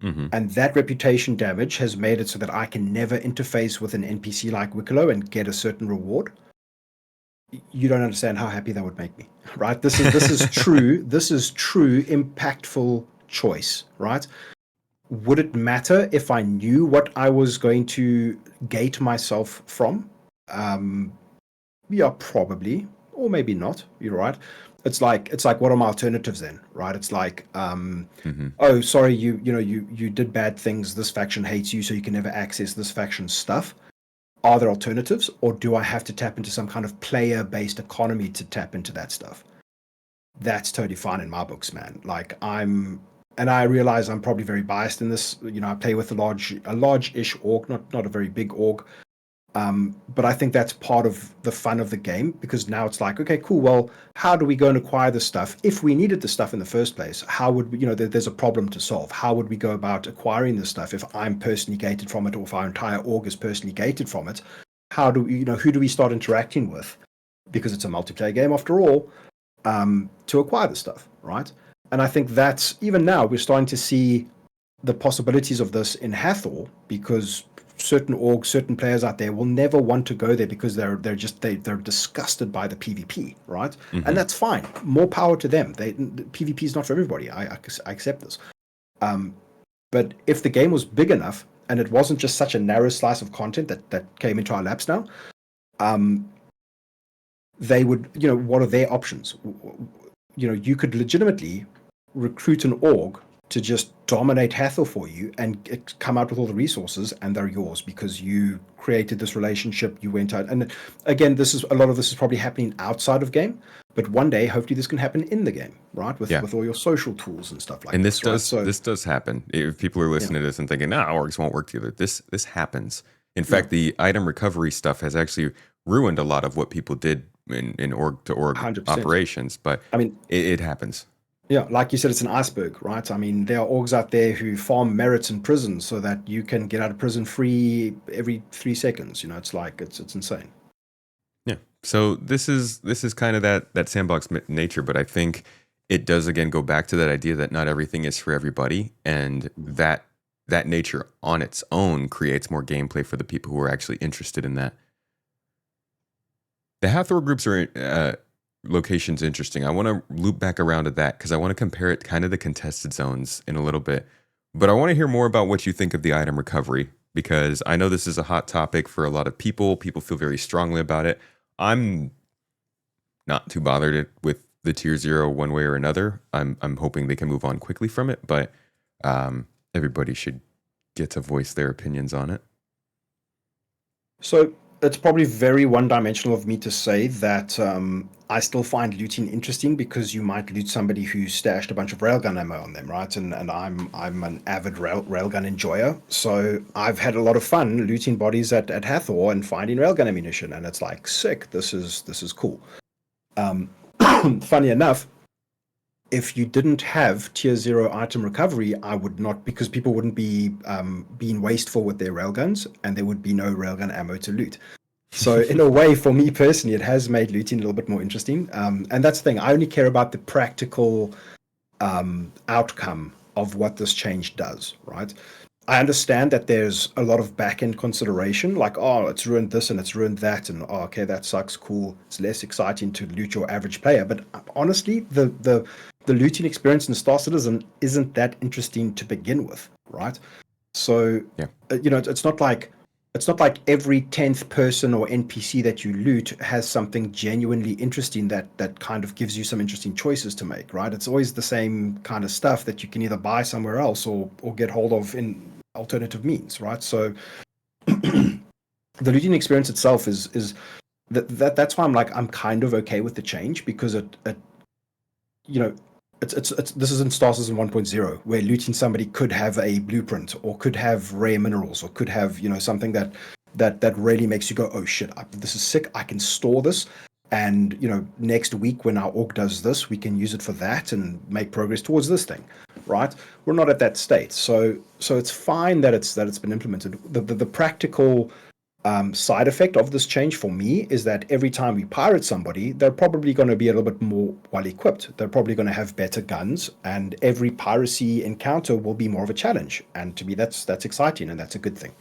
Hmm. And that reputation damage has made it so that I can never interface with an NPC like Wicklow and get a certain reward. You don't understand how happy that would make me, right? This is true. This is true impactful choice, right? Would it matter if I knew what I was going to gate myself from? Um, yeah, probably, or maybe not. You're right. It's like what are my alternatives then, right? It's like, Hmm. oh, sorry, you did bad things. This faction hates you, so you can never access this faction's stuff. Are there alternatives, or do I have to tap into some kind of player-based economy to tap into that stuff? That's totally fine in my books, man. And I realize I'm probably very biased in this. I play with a large-ish org, not a very big org. But I think that's part of the fun of the game, because now it's like, okay, cool. Well, how do we go and acquire this stuff? If we needed the stuff in the first place, how would we, there's a problem to solve. How would we go about acquiring this stuff if I'm personally gated from it, or if our entire org is personally gated from it? How do we, who do we start interacting with? Because it's a multiplayer game after all, to acquire the stuff, right? And I think that's, even now we're starting to see the possibilities of this in Hathor, because certain orgs, certain players out there will never want to go there because they're disgusted by the PvP, right? And Hmm. that's fine. More power to them. PvP is not for everybody. I accept this. But if the game was big enough and it wasn't just such a narrow slice of content that came into our laps now, um, they would, what are their options? You could legitimately recruit an org to just dominate Hathor for you and come out with all the resources, and they're yours because you created this relationship. You went out, and again, a lot of this is probably happening outside of game, but one day, hopefully, this can happen in the game, right? With Yeah. with all your social tools and stuff like And this, right? So this does happen. If people are yeah, listening to this and thinking, "Nah, orgs won't work together," this happens. In yeah, fact, the item recovery stuff has actually ruined a lot of what people did in org to org 100%. operations. But I mean, it happens. yeah, like you said, it's an iceberg, right? I mean, there are orgs out there who farm merits in prison so that you can get out of prison free every 3 seconds. It's like it's insane. Yeah. So this is kind of that sandbox nature, but I think it does again go back to that idea that not everything is for everybody, and that nature on its own creates more gameplay for the people who are actually interested in that. The Hathor groups are locations interesting. I want to loop back around to that because I want to compare it kind of the contested zones in a little bit. But I want to hear more about what you think of the item recovery, because I know this is a hot topic for a lot of people. People feel very strongly about it. I'm not too bothered with the tier zero one way or another. I'm hoping they can move on quickly from it, but everybody should get to voice their opinions on it. So it's probably very one-dimensional of me to say that I still find looting interesting because you might loot somebody who stashed a bunch of railgun ammo on them, right? And I'm an avid railgun enjoyer, so I've had a lot of fun looting bodies at Hathor and finding railgun ammunition, and it's like sick. This is cool. Funny enough, if you didn't have tier 0 item recovery, I would not, because people wouldn't be being wasteful with their railguns, and there would be no railgun ammo to loot. So in a way, for me personally, it has made looting a little bit more interesting. And that's the thing. I only care about the practical outcome of what this change does, right? I understand that there's a lot of back-end consideration, like, oh, it's ruined this and it's ruined that, and oh, okay, that sucks, cool. It's less exciting to loot your average player. But honestly, the looting experience in Star Citizen isn't that interesting to begin with, right? So, yeah. It's not like every 10th person or NPC that you loot has something genuinely interesting that kind of gives you some interesting choices to make, right? It's always the same kind of stuff that you can either buy somewhere else or get hold of in alternative means, right? So the looting experience itself is that's why I'm kind of okay with the change, because it this is in Star Citizen 1.0, where looting somebody could have a blueprint or could have rare minerals or could have something that really makes you go, oh shit, this is sick. I can store this, and next week when our org does this, we can use it for that and make progress towards this thing, right? We're not at that state, so it's fine that it's been implemented. The practical side effect of this change for me is that every time we pirate somebody, they're probably going to be a little bit more well equipped. They're probably going to have better guns, and every piracy encounter will be more of a challenge. And to me, that's exciting, and that's a good thing.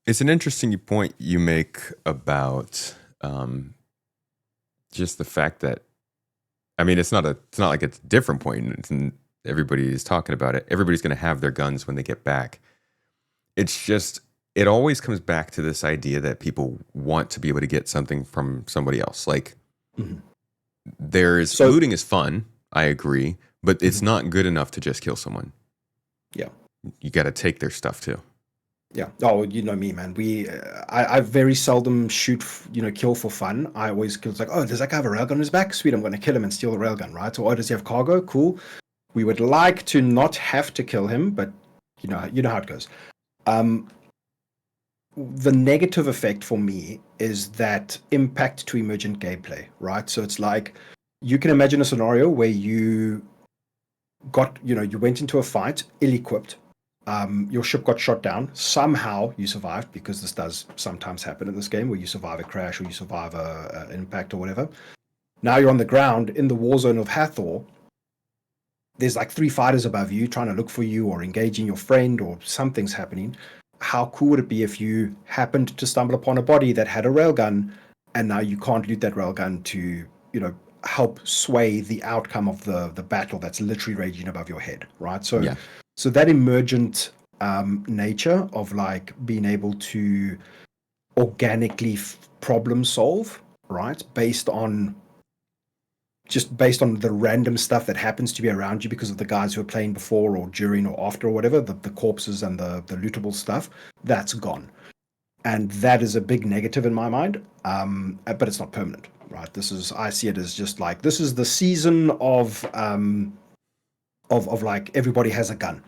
It's an interesting point you make about just the fact that, I mean, it's not like it's a different point. Everybody is talking about it. Everybody's going to have their guns when they get back. It's just, it always comes back to this idea that people want to be able to get something from somebody else. Like, looting is fun, I agree, but it's not good enough to just kill someone. Yeah. You got to take their stuff too. Yeah. Oh, you know me, man. I very seldom shoot, kill for fun. I always kill. It's like, oh, does that guy have a railgun on his back? Sweet, I'm going to kill him and steal the railgun, right? Or, oh, does he have cargo? Cool. We would like to not have to kill him, but you know how it goes. The negative effect for me is that impact to emergent gameplay, right? So it's like, you can imagine a scenario where you went into a fight ill-equipped. Your ship got shot down. Somehow you survived, because this does sometimes happen in this game, where you survive a crash or you survive an impact or whatever. Now you're on the ground in the war zone of Hathor. There's like 3 fighters above you trying to look for you or engaging your friend, or something's happening. How cool would it be if you happened to stumble upon a body that had a railgun, and now you can't loot that railgun to, help sway the outcome of the battle that's literally raging above your head, right? So, yeah. So that emergent nature of like being able to organically problem solve, right, based on the random stuff that happens to be around you because of the guys who are playing before or during or after or whatever, the corpses and the lootable stuff, that's gone. And that is a big negative in my mind, but it's not permanent, right? I see it as just like, this is the season of like, everybody has a gun.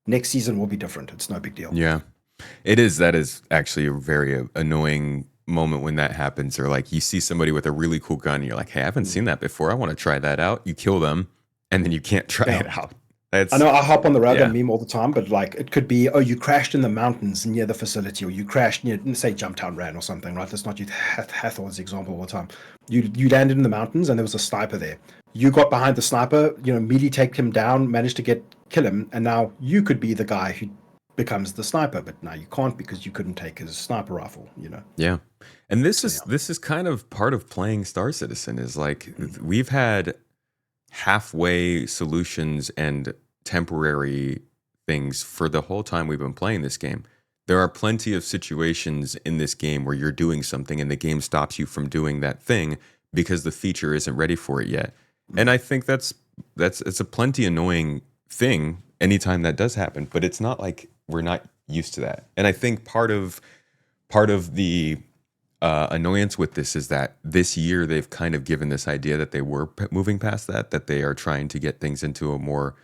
Next season will be different. It's no big deal. Yeah, it is. That is actually a very annoying moment when that happens, or like you see somebody with a really cool gun and you're like, hey, I haven't seen that before, I want to try that out. You kill them and then you can't try it out. I know I hop on the railgun meme all the time, but like, it could be, oh, you crashed in the mountains near the facility, or you crashed near, say, Jumptown Ran or something, right? Let's not use Hathor's example all the time. You landed in the mountains and there was a sniper there. You got behind the sniper, immediately take him down, managed to kill him, and now you could be the guy who becomes the sniper, but now you can't because you couldn't take his sniper rifle, Yeah. And this is kind of part of playing Star Citizen, is like, we've had halfway solutions and temporary things for the whole time we've been playing this game. There are plenty of situations in this game where you're doing something and the game stops you from doing that thing because the feature isn't ready for it yet. And I think it's a plenty annoying thing anytime that does happen. But it's not like we're not used to that. And I think part of the annoyance with this is that this year they've kind of given this idea that they were moving past that they are trying to get things into a more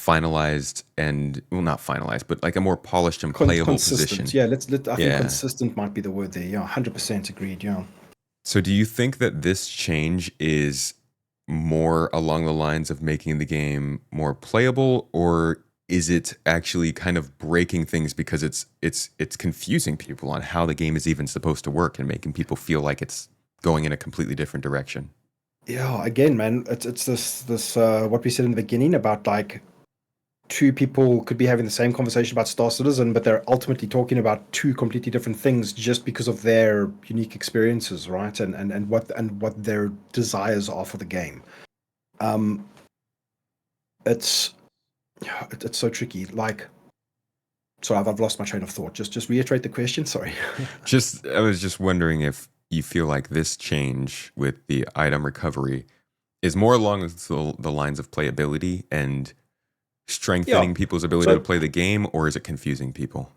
finalized and, well, not finalized, but like a more polished and playable position. Consistent. Yeah, I think Yeah. consistent might be the word there. Yeah, 100% agreed. Yeah. So do you think that this change is more along the lines of making the game more playable, or is it actually kind of breaking things because it's confusing people on how the game is even supposed to work and making people feel like it's going in a completely different direction? Yeah, again, man, it's this what we said in the beginning about like two people could be having the same conversation about Star Citizen, but they're ultimately talking about two completely different things just because of their unique experiences, right? And what their desires are for the game. Um, it's it's so tricky. Like, sorry, I've lost my train of thought. Just reiterate the question. Sorry. I was just wondering if you feel like this change with the item recovery is more along the lines of playability and Yeah. strengthening people's ability to So play the game, or is it confusing people?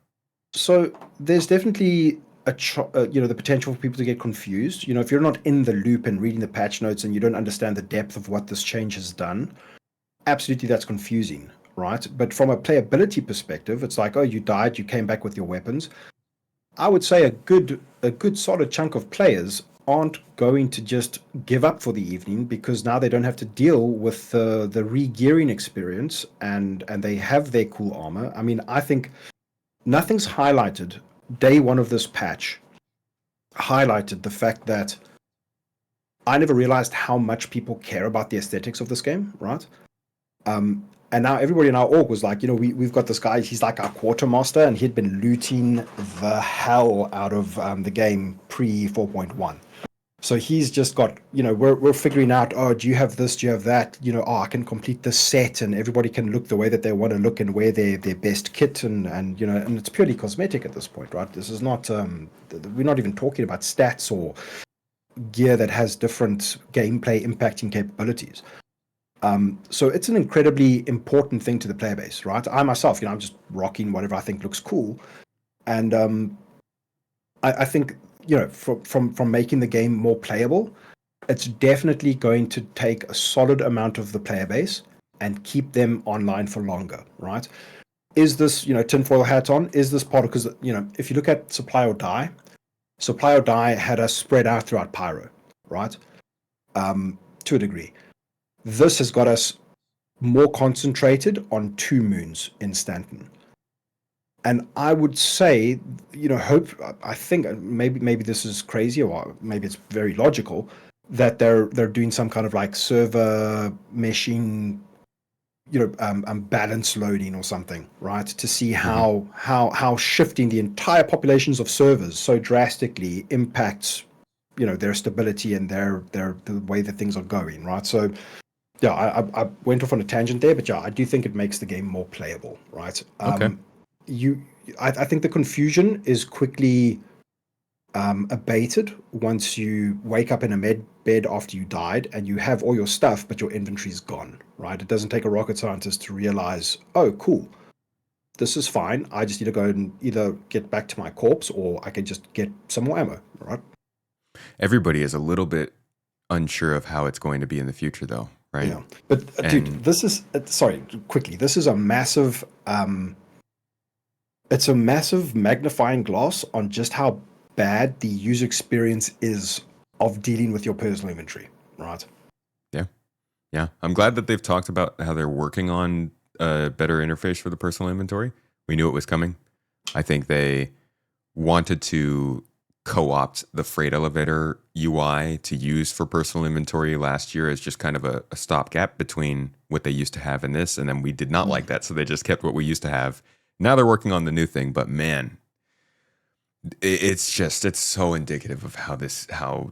so there's definitely the potential for people to get confused. If you're not in the loop and reading the patch notes and you don't understand the depth of what this change has done, absolutely that's confusing, right? But from a playability perspective, it's like, oh, you died, you came back with your weapons. I would say a good solid chunk of players aren't going to just give up for the evening because now they don't have to deal with the re-gearing experience and they have their cool armor. I mean, I think nothing's highlighted day one of this patch highlighted the fact that I never realized how much people care about the aesthetics of this game, right? And now everybody in our org was like, we've got this guy, he's like our quartermaster, and he'd been looting the hell out of the game pre 4.1. So he's just got, we're figuring out, oh, do you have this? Do you have that? I can complete this set, and everybody can look the way that they want to look and wear their best kit, and it's purely cosmetic at this point, right? This is not, we're not even talking about stats or gear that has different gameplay impacting capabilities. So it's an incredibly important thing to the player base, right? I myself, I'm just rocking whatever I think looks cool, and I think from making the game more playable, it's definitely going to take a solid amount of the player base and keep them online for longer, right? Is this tinfoil hat on? Is this part of, because if you look at Supply or Die had us spread out throughout Pyro, right? To a degree. This has got us more concentrated on 2 moons in Stanton. And I would say, I think maybe this is crazy, or maybe it's very logical, that they're doing some kind of like server meshing, balance loading or something, right? To see how shifting the entire populations of servers so drastically impacts, their stability and the way that things are going, right? So yeah, I went off on a tangent there, but yeah, I do think it makes the game more playable, right? Okay. I think the confusion is quickly abated once you wake up in a med bed after you died and you have all your stuff, but your inventory's gone, right? It doesn't take a rocket scientist to realize, oh, cool, this is fine. I just need to go and either get back to my corpse or I can just get some more ammo, right? Everybody is a little bit unsure of how it's going to be in the future, though, right? Yeah, but dude, this is sorry, quickly. This is a massive. It's a massive magnifying glass on just how bad the user experience is of dealing with your personal inventory, right? Yeah. I'm glad that they've talked about how they're working on a better interface for the personal inventory. We knew it was coming. I think they wanted to co-opt the freight elevator UI to use for personal inventory last year as just kind of a stopgap between what they used to have and this. And then we did not like that. So they just kept what we used to have. Now they're working on the new thing, but man, it's so indicative of how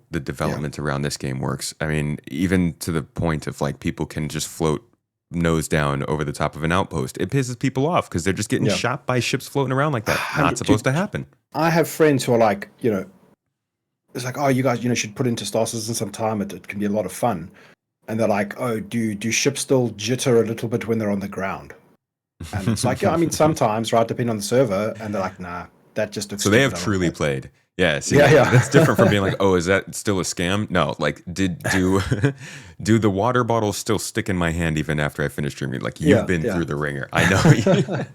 the development around this game works. I mean, even to the point of like people can just float nose down over the top of an outpost. It pisses people off because they're just getting shot by ships floating around like that. Not supposed to happen. I have friends who are like, it's like, oh, you guys, should put into Star Citizen some time. It can be a lot of fun. And they're like, oh, do ships still jitter a little bit when they're on the ground? And it's like, yeah, I mean, sometimes, right, depending on the server, and they're like, nah, that just looks So they have stupid, I don't truly want that. played. Yeah, see, Yeah. that's different from being like, oh, is that still a scam? No, like, do do the water bottles still stick in my hand even after I finish drinking? Like, you've Yeah, been yeah. through the ringer. I know.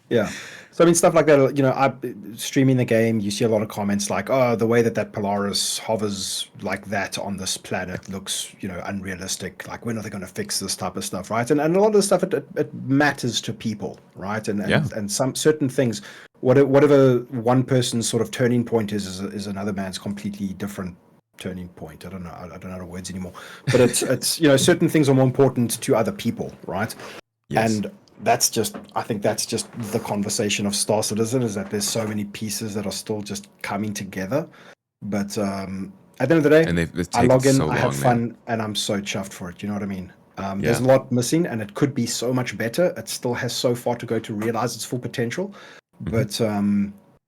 Yeah. So I mean, stuff like that. I streaming the game. You see a lot of comments like, "Oh, the way that Polaris hovers like that on this planet looks, unrealistic. Like, when are they going to fix this type of stuff, right?" And a lot of the stuff it matters to people, right? And Yeah. some certain things, whatever one person's sort of turning point is another man's completely different turning point. I don't know. I don't know the words anymore. But it's certain things are more important to other people, right? Yes. And I think that's just the conversation of Star Citizen, is that there's so many pieces that are still just coming together. But at the end of the day, And they've I taken log in, so I have long, man. fun, and I'm so chuffed for it. You know what I mean? There's Yeah. a lot missing, and it could be so much better. It still has so far to go to realize its full potential. Mhm. But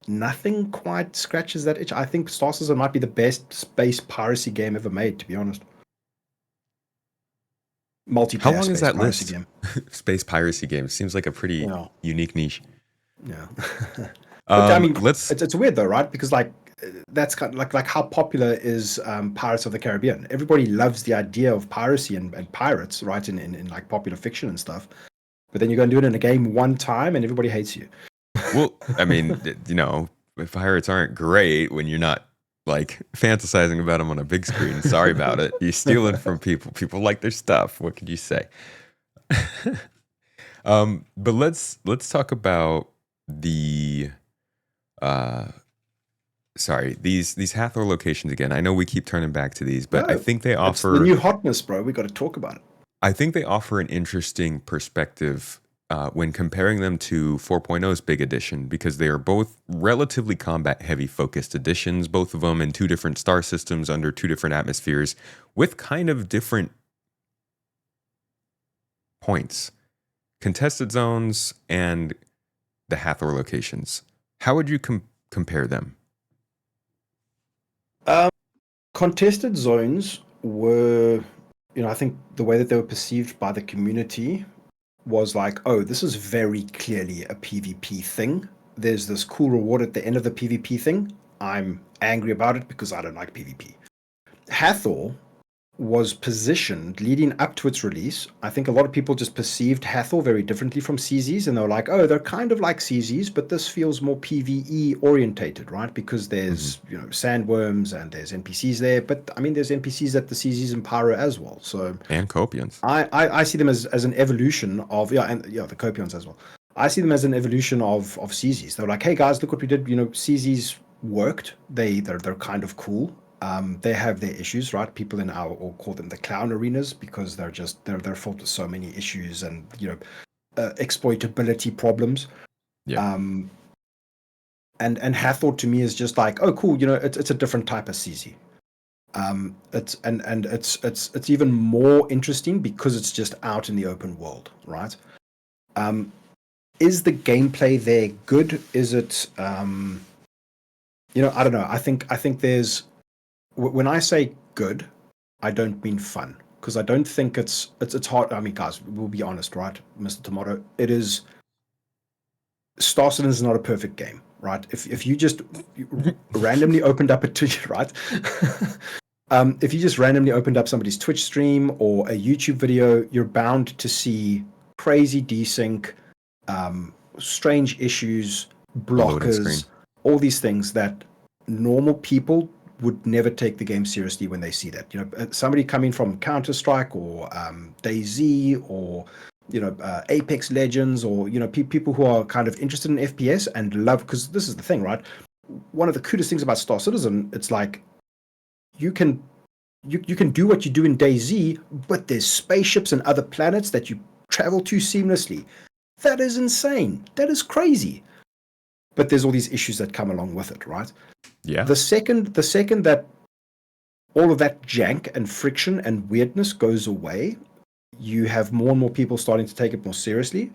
nothing quite scratches that itch. I think Star Citizen might be the best space piracy game ever made, to be honest. How Multiplayer long is space that piracy list? game. Space piracy game seems like a pretty Yeah. unique niche. Yeah. But I mean, Let's. it's weird though, right? Because that's kind of like how popular is Pirates of the Caribbean. Everybody loves the idea of piracy and pirates, right? In like popular fiction and stuff. But then you go and do it in a game one time, and everybody hates you. Well, I mean, if pirates aren't great when you're not like fantasizing about them on a big screen, sorry about it. You steal it from people. People like their stuff. What could you say? But let's talk about the these Hathor locations again. I know we keep turning back to these, but I No, think they it's the offer new hotness, bro. We got to talk about it. I think they offer an interesting perspective when comparing them to 4.0's big edition, because they are both relatively combat heavy focused editions, both of them in two different star systems under two different atmospheres with kind of different points, contested zones and the Hathor locations. How would you compare them? Contested zones were, I think the way that they were perceived by the community was like, oh, this is very clearly a PvP thing. There's this cool reward at the end of the PvP thing. I'm angry about it because I don't like PvP. Hathor was positioned leading up to its release. I think a lot of people just perceived Hathor very differently from CZs, and they were like, oh, they're kind of like CZs, but this feels more PvE orientated, right? Because there's, sandworms and there's NPCs there, but I mean, there's NPCs at the CZs and Pyro as well. So And Copians. I see them as an evolution of, the Copions as well. I see them as an evolution of CZs. They're like, hey guys, look what we did. CZs worked. They're kind of cool. They have their issues, right? People in our, or call them the clown arenas, because they're filled with so many issues and exploitability problems. Yeah. And Hathor to me is just like, oh cool, it's a different type of CZ. It's even more interesting because it's just out in the open world, right? Is the gameplay there good? Is it I don't know. I think there's, when I say good, I don't mean fun, because I don't think it's hard. I mean, guys, we'll be honest, right, Mr. Tomato? It is. Star Citizen is not a perfect game, right? If you just randomly opened up a Twitch, right? If you just randomly opened up somebody's Twitch stream or a YouTube video, you're bound to see crazy desync, strange issues, blockers, all these things that normal people would never take the game seriously when they see that. Somebody coming from Counter-Strike or DayZ or Apex Legends, or people who are kind of interested in FPS and love, because this is the thing, right? One of the coolest things about Star Citizen, it's like you can do what you do in DayZ, but there's spaceships and other planets that you travel to seamlessly. That is insane. That is crazy. But there's all these issues that come along with it, right? Yeah. The second that all of that jank and friction and weirdness goes away, you have more and more people starting to take it more seriously,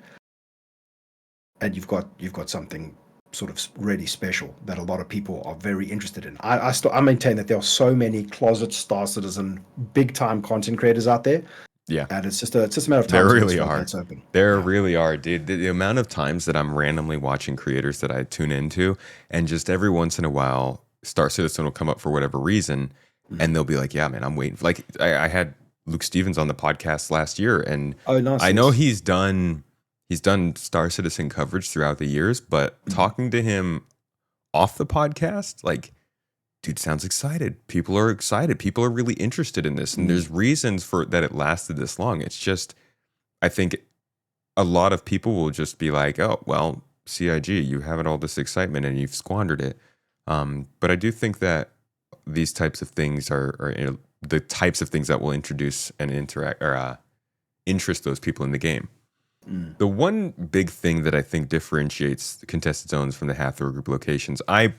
and you've got something sort of really special that a lot of people are very interested in. I maintain that there are so many closet Star Citizen big time content creators out there Yeah. And it's just a matter of There time till really this are. floodgates open. There Yeah. really are, dude. The amount of times that I'm randomly watching creators that I tune into, and just every once in a while, Star Citizen will come up for whatever reason, and they'll be like, "Yeah, man, I'm waiting." Like I had Luke Stevens on the podcast last year, and Oh, nice. I know Yes. he's done Star Citizen coverage throughout the years, but talking to him off the podcast, like, dude sounds excited. People are excited. People are really interested in this, and there's reasons for that it lasted this long. It's just, I think a lot of people will just be like, "Oh, well, CIG, you have all this excitement and you've squandered it." But I do think that these types of things are the types of things that will introduce and interact or interest those people in the game. The one big thing that I think differentiates the contested zones from the Hathor group locations, I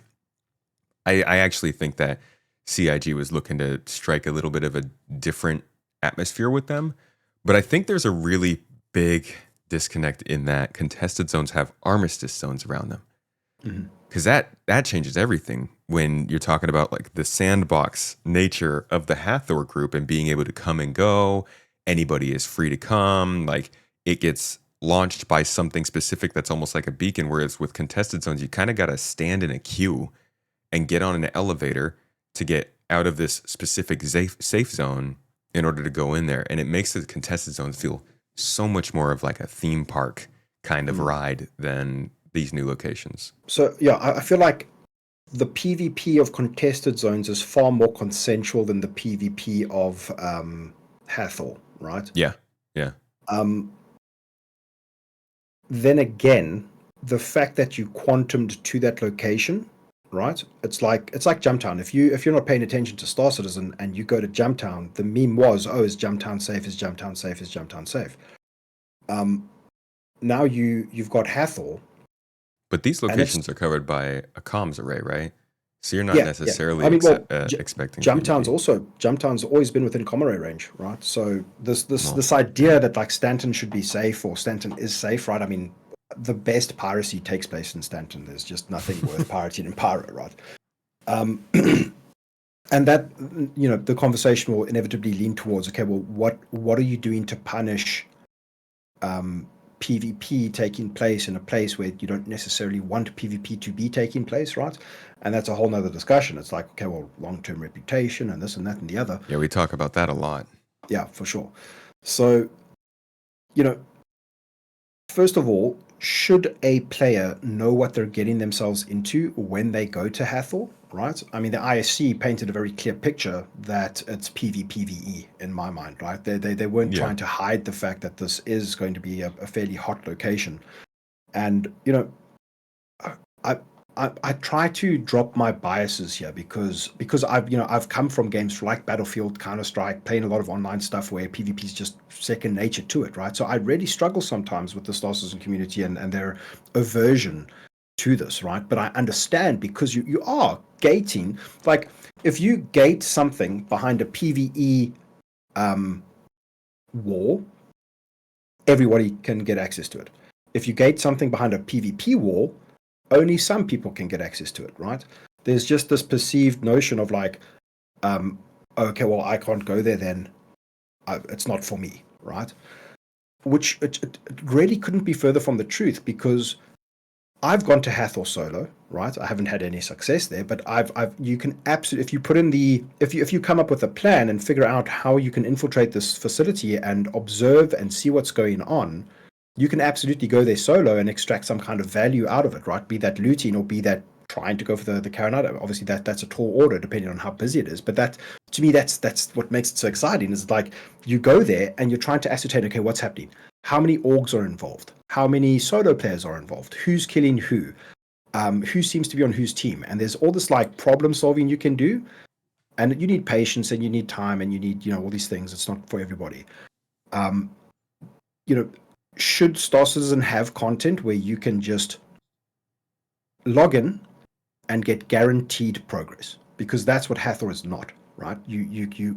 actually think that CIG was looking to strike a little bit of a different atmosphere with them. But I think there's a really big disconnect in that contested zones have armistice zones around them. Because that changes everything when you're talking about like the sandbox nature of the Hathor group and being able to come and go. Anybody is free to come. Like it gets launched by something specific that's almost like a beacon. Whereas with contested zones, you kind of got to stand in a queue and get on an elevator to get out of this specific safe zone in order to go in there. And it makes the contested zones feel so much more of like a theme park kind of ride than these new locations. So yeah, I feel like the PvP of contested zones is far more consensual than the PvP of Hathor, right? Yeah. Yeah. Then again, the fact that you quantumed to that location, right? It's like Jumptown. If you're not paying attention to Star Citizen and you go to Jumptown, the meme was, "Oh, is Jumptown safe? Is Jumptown safe? Is Jumptown safe?" Now you've got Hathor. But these locations are covered by a comms array, right? So you're not necessarily I mean, expecting Jumptown's always been within comm array range, right? So this idea that like Stanton should be safe or Stanton is safe, right? I mean, the best piracy takes place in Stanton. There's just nothing worth pirating in Pyro, right? And that, you know, the conversation will inevitably lean towards, okay, well, what are you doing to punish PvP taking place in a place where you don't necessarily want PvP to be taking place, right? And that's a whole nother discussion. It's like, okay, well, long-term reputation and this and that and the other. Yeah, we talk about that a lot. Yeah, for sure. So, you know, first of all, should a player know what they're getting themselves into when they go to Hathor, right? I mean, the ISC painted a very clear picture that it's PvPvE in my mind, right? They weren't trying to hide the fact that this is going to be a fairly hot location. And, you know, I try to drop my biases here because I've come from games like Battlefield, Counter-Strike, playing a lot of online stuff where PvP is just second nature to it, right? So I really struggle sometimes with the Star Citizen community and their aversion to this, right? But I understand because you are gating. Like if you gate something behind a PvE wall, everybody can get access to it. If you gate something behind a PvP wall, only some people can get access to it, right? There's just this perceived notion of like, okay, well, I can't go there then. It's not for me, right? Which it really couldn't be further from the truth because I've gone to Hathor solo, right? I haven't had any success there, but you can absolutely, if you put in if you come up with a plan and figure out how you can infiltrate this facility and observe and see what's going on, you can absolutely go there solo and extract some kind of value out of it, right? Be that looting or be that trying to go for the Coronado. Obviously, that's a tall order depending on how busy it is. But that, to me, that's what makes it so exciting. Is like you go there and you're trying to ascertain, okay, what's happening? How many orgs are involved? How many solo players are involved? Who's killing who? Who seems to be on whose team? And there's all this like problem solving you can do, and you need patience and you need time and you need all these things. It's not for everybody. Should Star Citizen have content where you can just log in and get guaranteed progress? Because that's what Hathor is not, right? You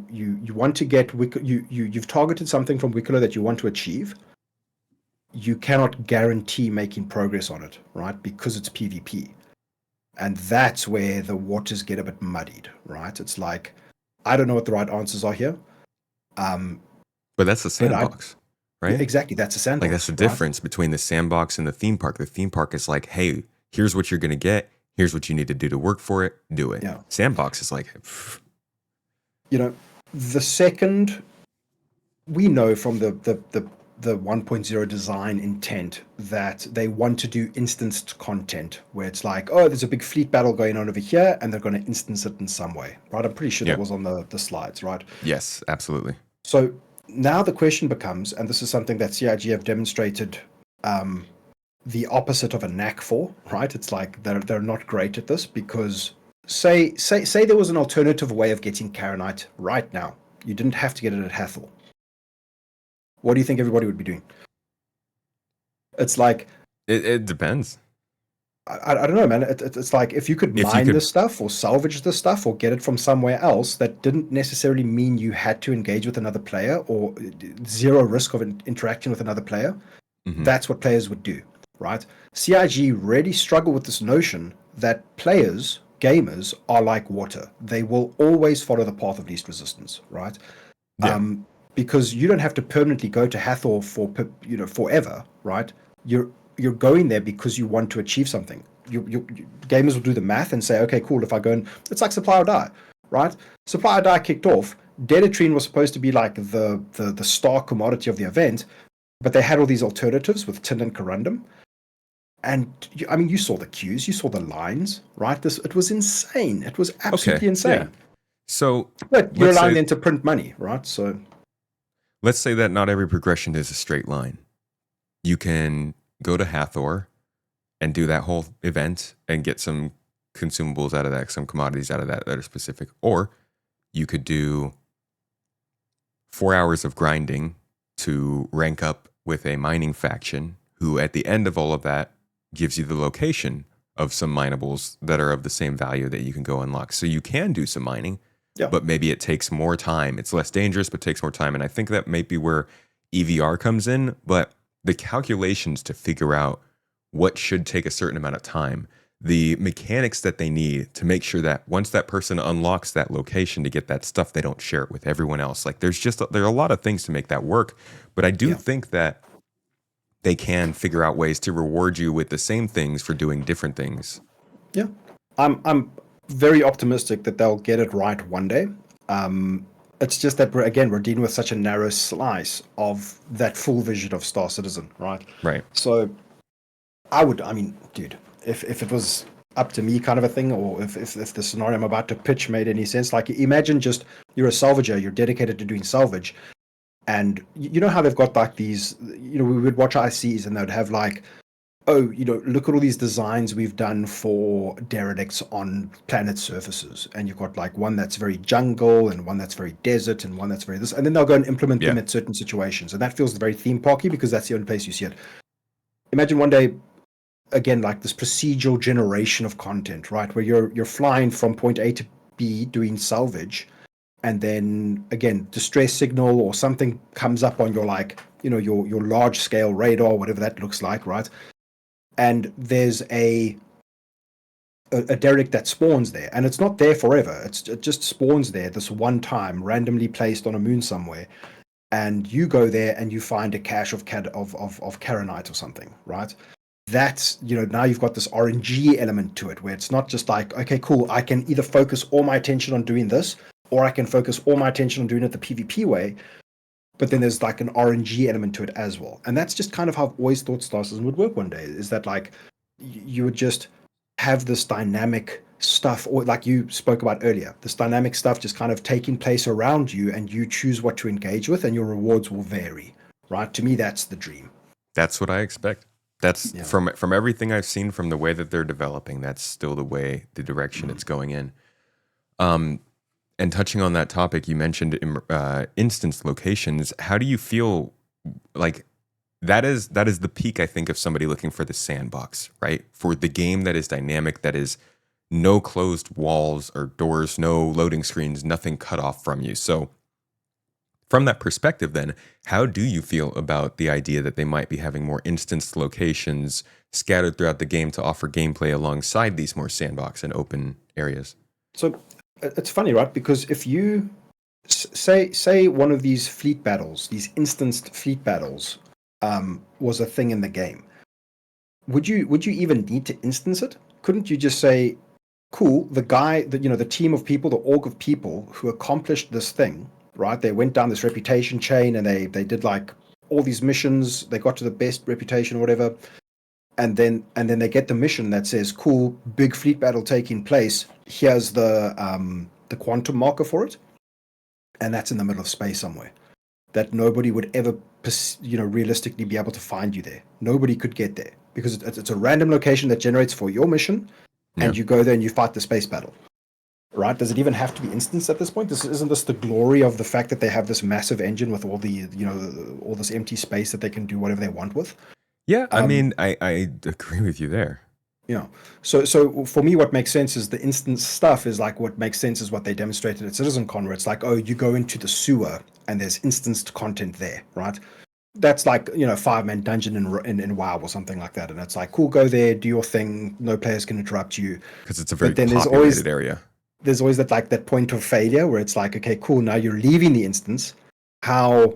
want to get you've targeted something from Wicklow that you want to achieve. You cannot guarantee making progress on it, right? Because it's PvP. And that's where the waters get a bit muddied, right? It's like, I don't know what the right answers are here. But that's the But sandbox, right? exactly, that's a Like sandbox, that's the right? difference between the sandbox and the theme park. The theme park is like, hey, here's what you're gonna get. Here's what you need to do to work for it. Do it. Yeah. Sandbox is like, pff, You know, the second we know from the 1.0 design intent that they want to do instanced content where it's like, oh, there's a big fleet battle going on over here and they're going to instance it in some way, right? I'm pretty sure yeah, that was on the slides, right? yes, absolutely. So now the question becomes, and this is something that CIG have demonstrated the opposite of a knack for, right? It's like they're not great at this because say there was an alternative way of getting Karenite right now. You didn't have to get it at Hathor. What do you think everybody would be doing? It's like It depends. I don't know, man. It's like if you could If you mine could- this stuff or salvage this stuff or get it from somewhere else, that didn't necessarily mean you had to engage with another player or zero risk of interacting with another player. Mhm. That's what players would do, right? CIG really struggle with this notion that players, gamers, are like water. They will always follow the path of least resistance, right? Yeah. Because you don't have to permanently go to Hathor for forever, right? You're going there because you want to achieve something. Gamers will do the math and say, okay, cool. If I go and it's like Supply or Die, right? Supply or Die kicked off. Dedatrine was supposed to be like the star commodity of the event, but they had all these alternatives with Tin and Corundum. And I mean, you saw the queues, you saw the lines, right? It was insane. It was absolutely insane. Yeah. So But you're let's allowing say- them to print money, right? So let's say that not every progression is a straight line. You can go to Hathor and do that whole event and get some consumables out of that, some commodities out of that are specific. Or you could do 4 hours of grinding to rank up with a mining faction who at the end of all of that gives you the location of some minables that are of the same value that you can go unlock. So you can do some mining, but maybe it takes more time. It's less dangerous, but takes more time. And I think that may be where EVR comes in, but the calculations to figure out what should take a certain amount of time, the mechanics that they need to make sure that once that person unlocks that location to get that stuff, they don't share it with everyone else. Like there are a lot of things to make that work, but I do think that they can figure out ways to reward you with the same things for doing different things. yeah, I'm very optimistic that they'll get it right one day. It's just that we're dealing with such a narrow slice of that full vision of Star Citizen, right? Right. So I mean, dude, if it was up to me kind of a thing, or if the scenario I'm about to pitch made any sense, like imagine just you're a salvager, you're dedicated to doing salvage, and you know how they've got like these, we would watch ICs and they'd have like, oh, look at all these designs we've done for derelicts on planet surfaces. And you've got like one that's very jungle and one that's very desert and one that's very this. And then they'll go and implement them at certain situations. And that feels very theme parky because that's the only place you see it. Imagine one day, again, like this procedural generation of content, right? Where you're flying from point A to B doing salvage. And then again, distress signal or something comes up on your like, your large scale radar, whatever that looks like, right? And there's a derelict that spawns there, and it's not there forever. It just spawns there this one time, randomly placed on a moon somewhere, and you go there and you find a cache of Karenite or something, right? That's now you've got this RNG element to it, where it's not just like, okay, cool, I can either focus all my attention on doing this, or I can focus all my attention on doing it the PvP way. But then there's like an RNG element to it as well. And that's just kind of how I've always thought Star Citizen would work one day, is that like you would just have this dynamic stuff, or like you spoke about earlier, this dynamic stuff just kind of taking place around you, and you choose what to engage with and your rewards will vary, right? To me, that's the dream. That's what I expect. That's from everything I've seen, from the way that they're developing, that's still the direction it's going in. And touching on that topic, you mentioned instance locations. How do you feel like that is the peak, I think, of somebody looking for the sandbox, right? For the game that is dynamic, that is no closed walls or doors, no loading screens, nothing cut off from you. So from that perspective, then, how do you feel about the idea that they might be having more instance locations scattered throughout the game to offer gameplay alongside these more sandbox and open areas? So it's funny, right? Because if you say one of these fleet battles, these instanced fleet battles, was a thing in the game. Would you even need to instance it? Couldn't you just say, cool, the team of people, the org of people who accomplished this thing, right? They went down this reputation chain and they did like all these missions, they got to the best reputation or whatever, and then they get the mission that says, cool, big fleet battle taking place, here's the quantum marker for it, and that's in the middle of space somewhere, that nobody would ever realistically be able to find you there. Nobody could get there because it's a random location that generates for your mission, and you go there and you fight the space battle. Right? Does it even have to be instanced at this point? Isn't this the glory of the fact that they have this massive engine with all the all this empty space that they can do whatever they want with? Yeah, I mean, I agree with you there. So for me, what makes sense is the instance stuff is like what makes sense is what they demonstrated at CitizenCon, where it's like, oh, you go into the sewer and there's instanced content there, right? That's like 5-man dungeon in WoW or something like that, and it's like, cool, go there, do your thing, no players can interrupt you because it's a very populated area. There's always that point of failure where it's like, okay, cool, now you're leaving the instance. How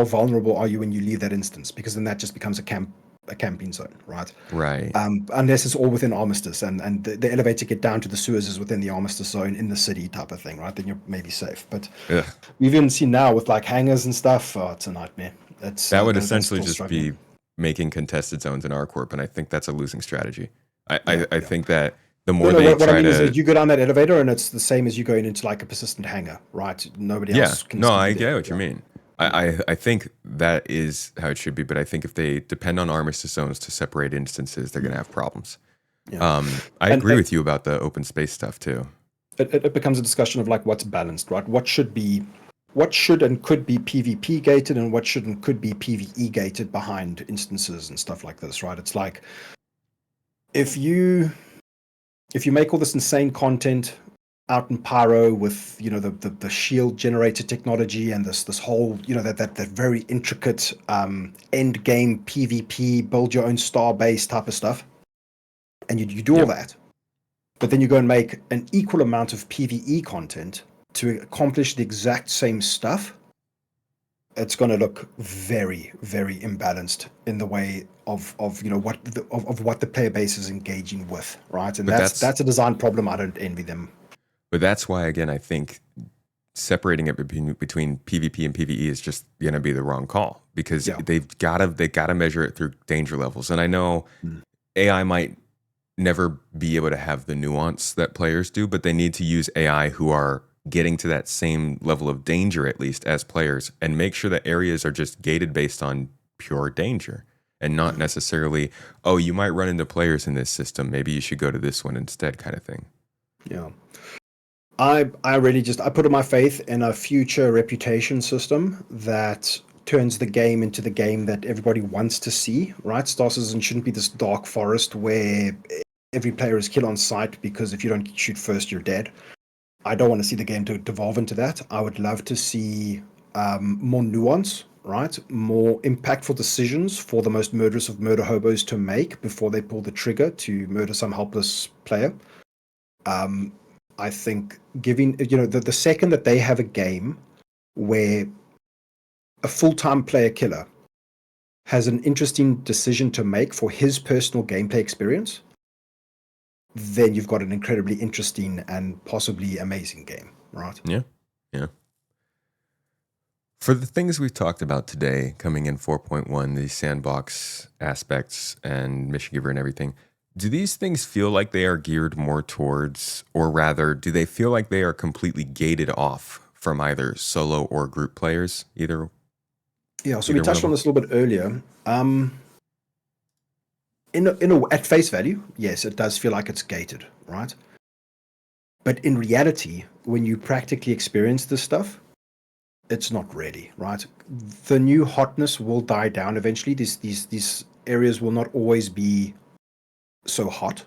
vulnerable are you when you leave that instance? Because then that just becomes a camping zone, right? Right. Unless it's all within Armistice and the elevator to get down to the sewers is within the Armistice zone in the city type of thing, right? Then you're maybe safe. But we've even seen now with like hangars and stuff, it's a nightmare. That would essentially just be making contested zones in ArcCorp, and I think that's a losing strategy. I think that the more what I mean is that you go down that elevator and it's the same as you going into like a persistent hangar, right? Nobody else can. No, I get what you mean. I think that is how it should be, but I think if they depend on Armistice zones to separate instances, they're going to have problems. I agree with you about the open space stuff too. It becomes a discussion of like what's balanced, right? What should and could be PvP gated and what should and could be PvE gated behind instances and stuff like this, right? It's like if you make all this insane content out in Pyro with the shield generator technology and this whole that very intricate end game PvP build your own star base type of stuff, and you do all that, but then you go and make an equal amount of PvE content to accomplish the exact same stuff, it's going to look very, very imbalanced in the way of what the player base is engaging with, right? And that's a design problem. I don't envy them. But that's why, again, I think separating it between PvP and PvE is just going to be the wrong call, because they gotta measure it through danger levels. And I know AI might never be able to have the nuance that players do, but they need to use AI who are getting to that same level of danger, at least as players, and make sure that areas are just gated based on pure danger and not necessarily, oh, you might run into players in this system, maybe you should go to this one instead, kind of thing. Yeah. I really I put my faith in a future reputation system that turns the game into the game that everybody wants to see, right? Star Citizen shouldn't be this dark forest where every player is kill on sight because if you don't shoot first, you're dead. I don't want to see the game to devolve into that. I would love to see more nuance, right? More impactful decisions for the most murderous of murder hobos to make before they pull the trigger to murder some helpless player. I think giving, the second that they have a game where a full-time player killer has an interesting decision to make for his personal gameplay experience, then you've got an incredibly interesting and possibly amazing game, right? Yeah. For the things we've talked about today, coming in 4.1, these sandbox aspects and mission giver and everything, do these things feel like they are geared more towards, or rather, do they feel like they are completely gated off from either solo or group players? Either. Yeah, so we touched on this a little bit earlier. At face value, yes, it does feel like it's gated, right? But in reality, when you practically experience this stuff, it's not ready, right? The new hotness will die down eventually. These areas will not always be so hot.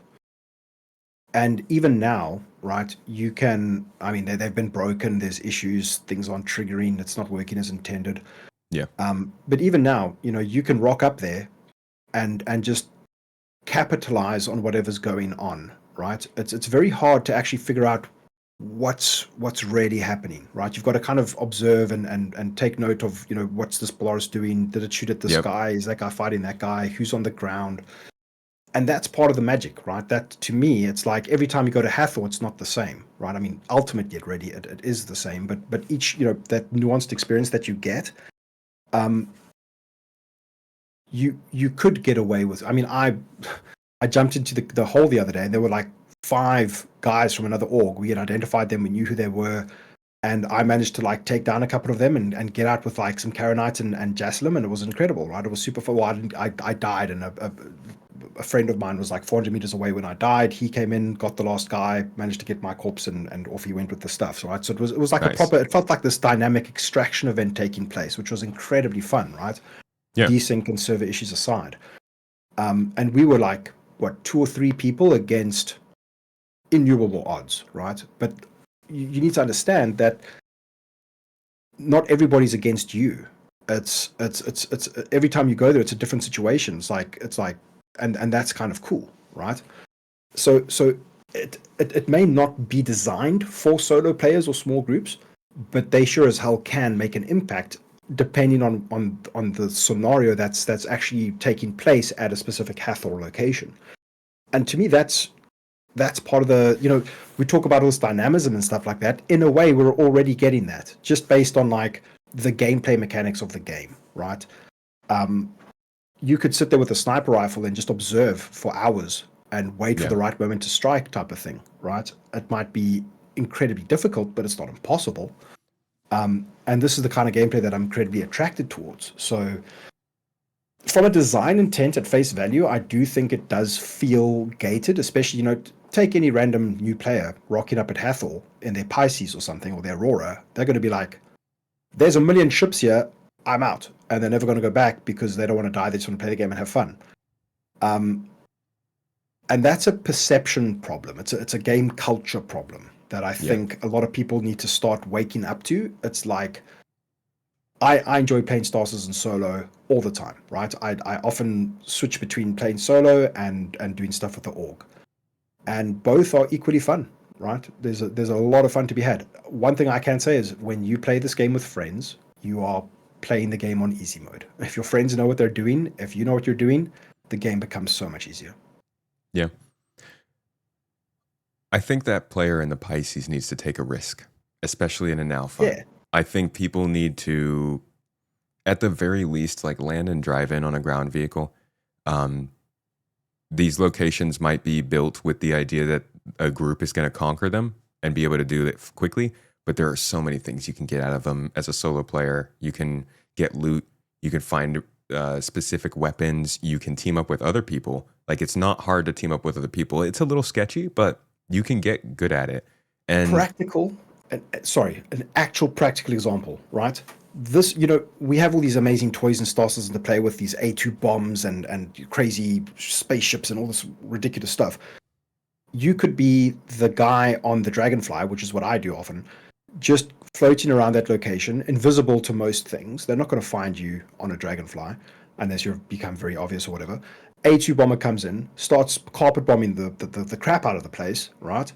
And even now, right, they've been broken, there's issues, things aren't triggering, it's not working as intended. Yeah. But even now, you can rock up there and just capitalize on whatever's going on, right? It's very hard to actually figure out what's really happening, right? You've got to kind of observe and take note of, what's this Polaris doing? Did it shoot at this Yep. guy? Is that guy fighting that guy? Who's on the ground? And that's part of the magic, right? That, to me, it's like every time you go to Hathor, it's not the same, right? I mean, Ultimate Get Ready, it is the same, but each, that nuanced experience that you get, you could get away with. I mean, I jumped into the hole the other day, and there were like 5 guys from another org. We had identified them, we knew who they were, and I managed to like take down a couple of them and get out with like some Karenite and Jaslim, and it was incredible, right? It was super fun. Well, I died, and a friend of mine was like 400 meters away when I died. He came in, got the last guy, managed to get my corpse, and off he went with the stuff. So, right, so it was like Nice. it felt like this dynamic extraction event taking place, which was incredibly fun, right? Yeah. Desync and server issues aside. And we were like, what, 2 or 3 people against innumerable odds, right? But you need to understand that not everybody's against you. It's every time you go there, it's a different situation. It's like, and that's kind of cool, right? So it may not be designed for solo players or small groups, but they sure as hell can make an impact depending on the scenario that's actually taking place at a specific Hathor location. And to me, that's part of the, we talk about all this dynamism and stuff like that. In a way, we're already getting that just based on like the gameplay mechanics of the game, right? You could sit there with a sniper rifle and just observe for hours and wait for the right moment to strike, type of thing, right? It might be incredibly difficult, but it's not impossible. And this is the kind of gameplay that I'm incredibly attracted towards. So from a design intent at face value, I do think it does feel gated, especially, take any random new player rocking up at Hathor in their Pisces or something, or their Aurora. They're going to be like, there's a million ships here, I'm out. And they're never going to go back because they don't want to die. They just want to play the game and have fun. And that's a perception problem. It's a game culture problem that I think a lot of people need to start waking up to. It's like, I enjoy playing Star Citizen solo all the time, right? I often switch between playing solo and doing stuff with the org. And both are equally fun, right? There's a lot of fun to be had. One thing I can say is when you play this game with friends, you are playing the game on easy mode. If your friends know what they're doing, if you know what you're doing, the game becomes so much easier. Yeah. I think that player in the Pisces needs to take a risk, especially in an alpha. Yeah. I think people need to, at the very least, like land and drive in on a ground vehicle. These locations might be built with the idea that a group is going to conquer them and be able to do it quickly. But there are so many things you can get out of them as a solo player. You can get loot. You can find specific weapons. You can team up with other people. Like, it's not hard to team up with other people. It's a little sketchy, but you can get good at it. And an actual practical example, right? This, we have all these amazing toys and Star Citizen to play with, these A2 bombs and crazy spaceships and all this ridiculous stuff. You could be the guy on the Dragonfly, which is what I do often, just floating around that location, invisible to most things. They're not going to find you on a Dragonfly unless you've become very obvious or whatever. A2 bomber comes in, starts carpet bombing the crap out of the place, right?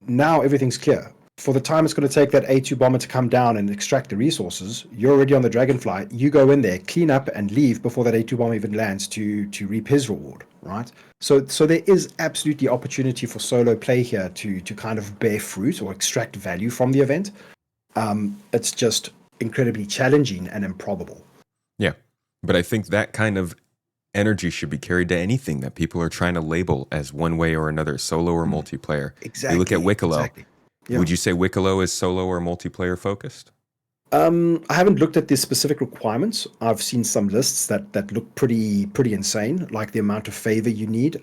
Now everything's clear. For the time it's going to take that A2 bomber to come down and extract the resources, you're already on the Dragonfly. You go in there, clean up, and leave before that A2 bomber even lands to reap his reward, right? So there is absolutely opportunity for solo play here to kind of bear fruit or extract value from the event. It's just incredibly challenging and improbable. yeah, but I think that kind of energy should be carried to anything that people are trying to label as one way or another, solo or multiplayer. Exactly. You look at Wicklow. Exactly. Yeah. Would you say Wicklow is solo or multiplayer focused? I haven't looked at the specific requirements. I've seen some lists that look pretty insane, like the amount of favor you need.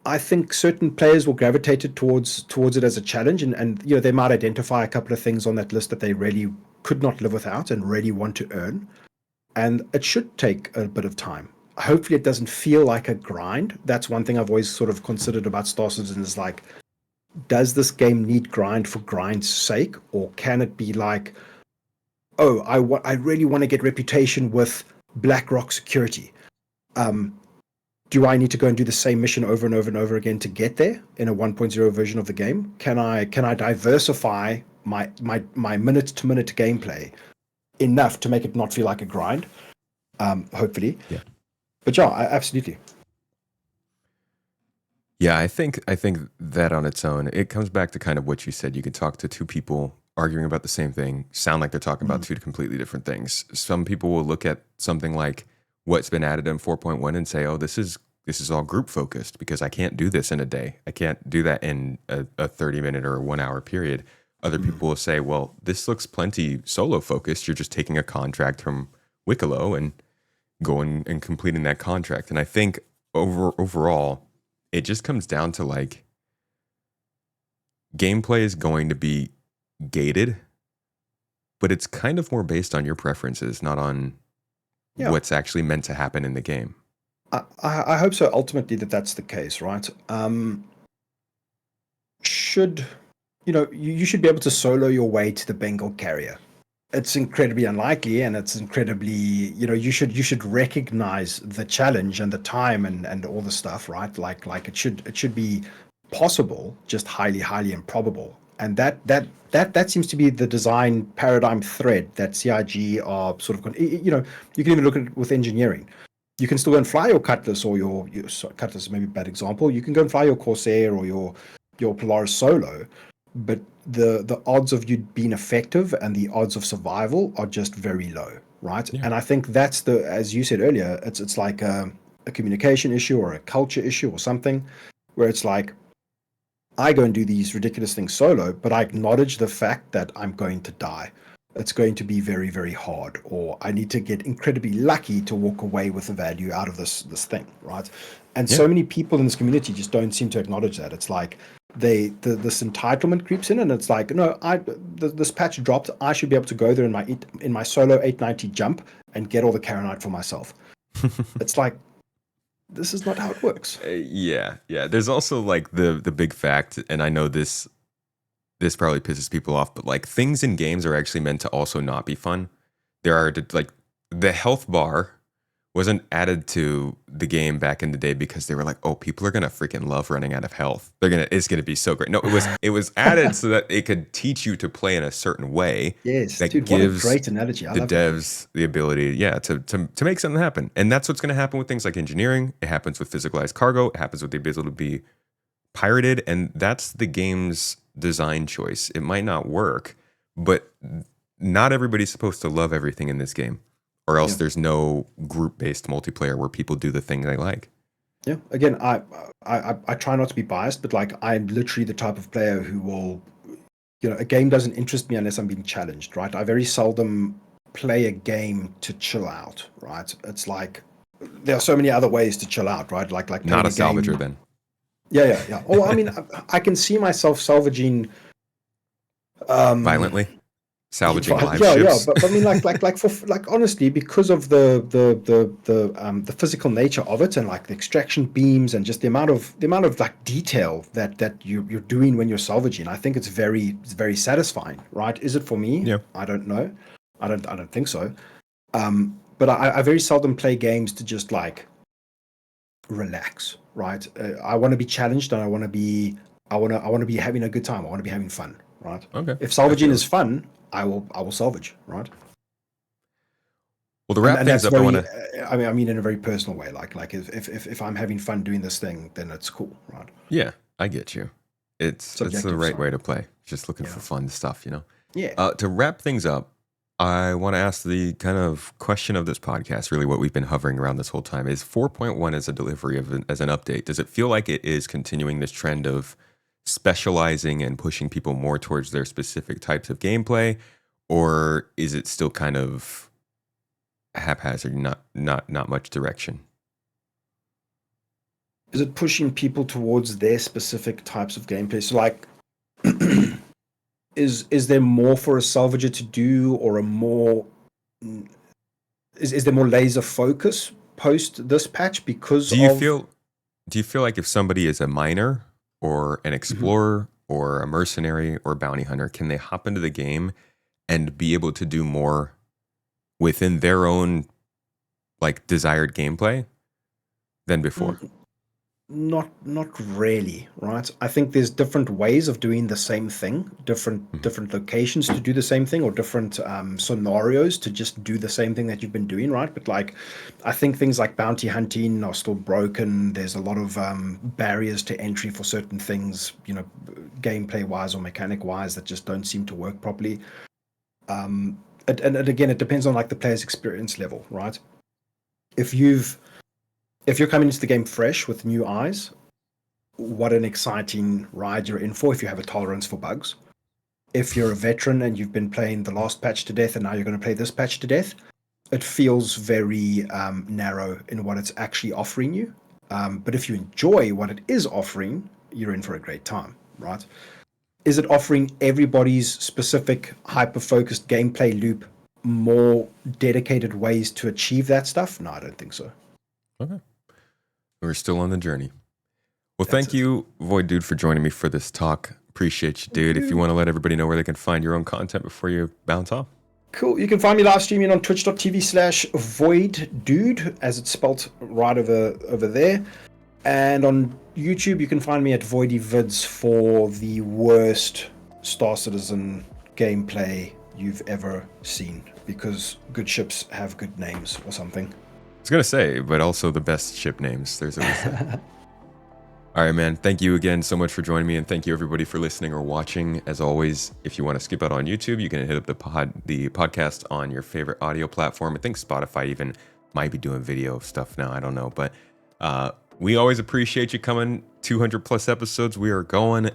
I think certain players will gravitate towards it as a challenge, and they might identify a couple of things on that list that they really could not live without and really want to earn. And it should take a bit of time. Hopefully it doesn't feel like a grind. That's one thing I've always sort of considered about Star Citizen is like, does this game need grind for grind's sake? Or can it be like, oh, I really want to get reputation with BlackRock security. do I need to go and do the same mission over and over and over again to get there in a 1.0 version of the game? Can I diversify my minute to minute gameplay enough to make it not feel like a grind? Hopefully. Yeah. But yeah, absolutely. Yeah, I think that on its own, it comes back to kind of what you said. You could talk to two people arguing about the same thing, sound like they're talking about two completely different things. Some people will look at something like what's been added in 4.1 and say, oh, this is all group focused because I can't do this in a day. I can't do that in a 30-minute or a 1 hour period. Other people will say, well, this looks plenty solo focused. You're just taking a contract from Wicklow and going and completing that contract. And I think overall, it just comes down to like gameplay is going to be gated, but it's kind of more based on your preferences, not on what's actually meant to happen in the game. I hope so. Ultimately, that's the case, right? You should be able to solo your way to the Bengal carrier. It's incredibly unlikely, and it's incredibly, you should recognize the challenge and the time and all the stuff, right? Like it should be possible, just highly improbable. And that seems to be the design paradigm thread that CIG are sort of, you can even look at it with engineering. You can still go and fly your Cutlass or your Cutlass is maybe a bad example. You can go and fly your Corsair or your Polaris solo, but the odds of you being effective and the odds of survival are just very low, right? Yeah. And I think that's as you said earlier, it's like a communication issue or a culture issue or something, where it's like, I go and do these ridiculous things solo, but I acknowledge the fact that I'm going to die. It's going to be very, very hard, or I need to get incredibly lucky to walk away with the value out of this thing, right? And so many people in this community just don't seem to acknowledge that. It's like this entitlement creeps in, and it's like, no, this patch dropped. I should be able to go there in my solo 890 jump and get all the Karenite for myself. It's like, this is not how it works. Yeah. There's also like the big fact, and I know this probably pisses people off, but like things in games are actually meant to also not be fun. There are like the health bar wasn't added to the game back in the day because they were like, oh, people are gonna freaking love running out of health. It's gonna be so great. No, it was added so that it could teach you to play in a certain way. Yes, that dude, gives what a great analogy. I the love devs the ability, to make something happen. And that's what's gonna happen with things like engineering. It happens with physicalized cargo. It happens with the ability to be pirated, and that's the game's design choice. It might not work, but not everybody's supposed to love everything in this game, or else there's no group-based multiplayer where people do the thing they like. Yeah. Again, I try not to be biased, but like I'm literally the type of player who will, a game doesn't interest me unless I'm being challenged, right? I very seldom play a game to chill out, right? It's like there are so many other ways to chill out, right? Like not a salvager then. Yeah. Oh, I mean, I can see myself salvaging violently, salvaging live ships. But I mean, like honestly, because of the physical nature of it, and like the extraction beams, and just the amount of like detail that you're doing when you're salvaging, I think it's very satisfying, right? Is it for me? Yeah. I don't know. I don't think so. But I very seldom play games to just like relax, right? I want to be challenged, and I want to be having a good time. I want to be having fun, right? Okay. If salvaging is fun, I will salvage, right? Well, to wrap things up, I mean, in a very personal way. Like if I'm having fun doing this thing, then it's cool, right? Yeah, I get you. It's the right way to play. Just looking for fun stuff, Yeah. To wrap things up, I want to ask the kind of question of this podcast, really what we've been hovering around this whole time, is 4.1 as a delivery as an update. Does it feel like it is continuing this trend of specializing and pushing people more towards their specific types of gameplay, or is it still kind of haphazard, not much direction? Is it pushing people towards their specific types of gameplay? So like is there more for a salvager to do, or is there more laser focus post this patch because do you feel like if somebody is a miner or an explorer or a mercenary or bounty hunter, can they hop into the game and be able to do more within their own like desired gameplay? than before? Not really, right? I think there's different ways of doing the same thing, different locations to do the same thing, or different scenarios to just do the same thing that you've been doing, right? But like, I think things like bounty hunting are still broken. There's a lot of barriers to entry for certain things, gameplay wise or mechanic wise, that just don't seem to work properly. And again, it depends on like the player's experience level, right? If you're coming into the game fresh with new eyes, what an exciting ride you're in for if you have a tolerance for bugs. If you're a veteran and you've been playing the last patch to death and now you're going to play this patch to death, it feels very narrow in what it's actually offering you. But if you enjoy what it is offering, you're in for a great time, right? Is it offering everybody's specific hyper-focused gameplay loop more dedicated ways to achieve that stuff? No, I don't think so. Okay. We're still on the journey. Well, thank you, voiDude, for joining me for this talk. Appreciate you, dude. If you want to let everybody know where they can find your own content before you bounce off. Cool. You can find me live streaming on twitch.tv/voiDude, as it's spelt right over there. And on YouTube, you can find me at voidyvids for the worst Star Citizen gameplay you've ever seen, because good ships have good names or something. I was going to say, but also the best ship names. There's always that. All right, man. Thank you again so much for joining me, and thank you everybody for listening or watching. As always, if you want to skip out on YouTube, you can hit up the podcast on your favorite audio platform. I think Spotify even might be doing video stuff now. I don't know, but we always appreciate you coming. 200 plus episodes. We are going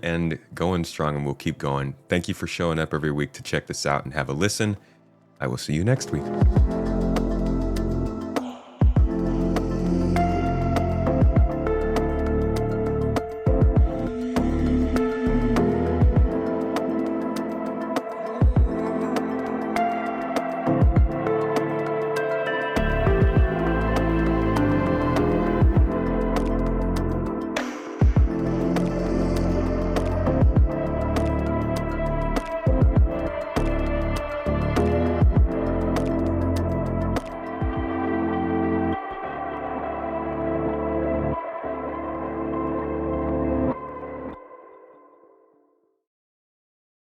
strong, and we'll keep going. Thank you for showing up every week to check this out and have a listen. I will see you next week.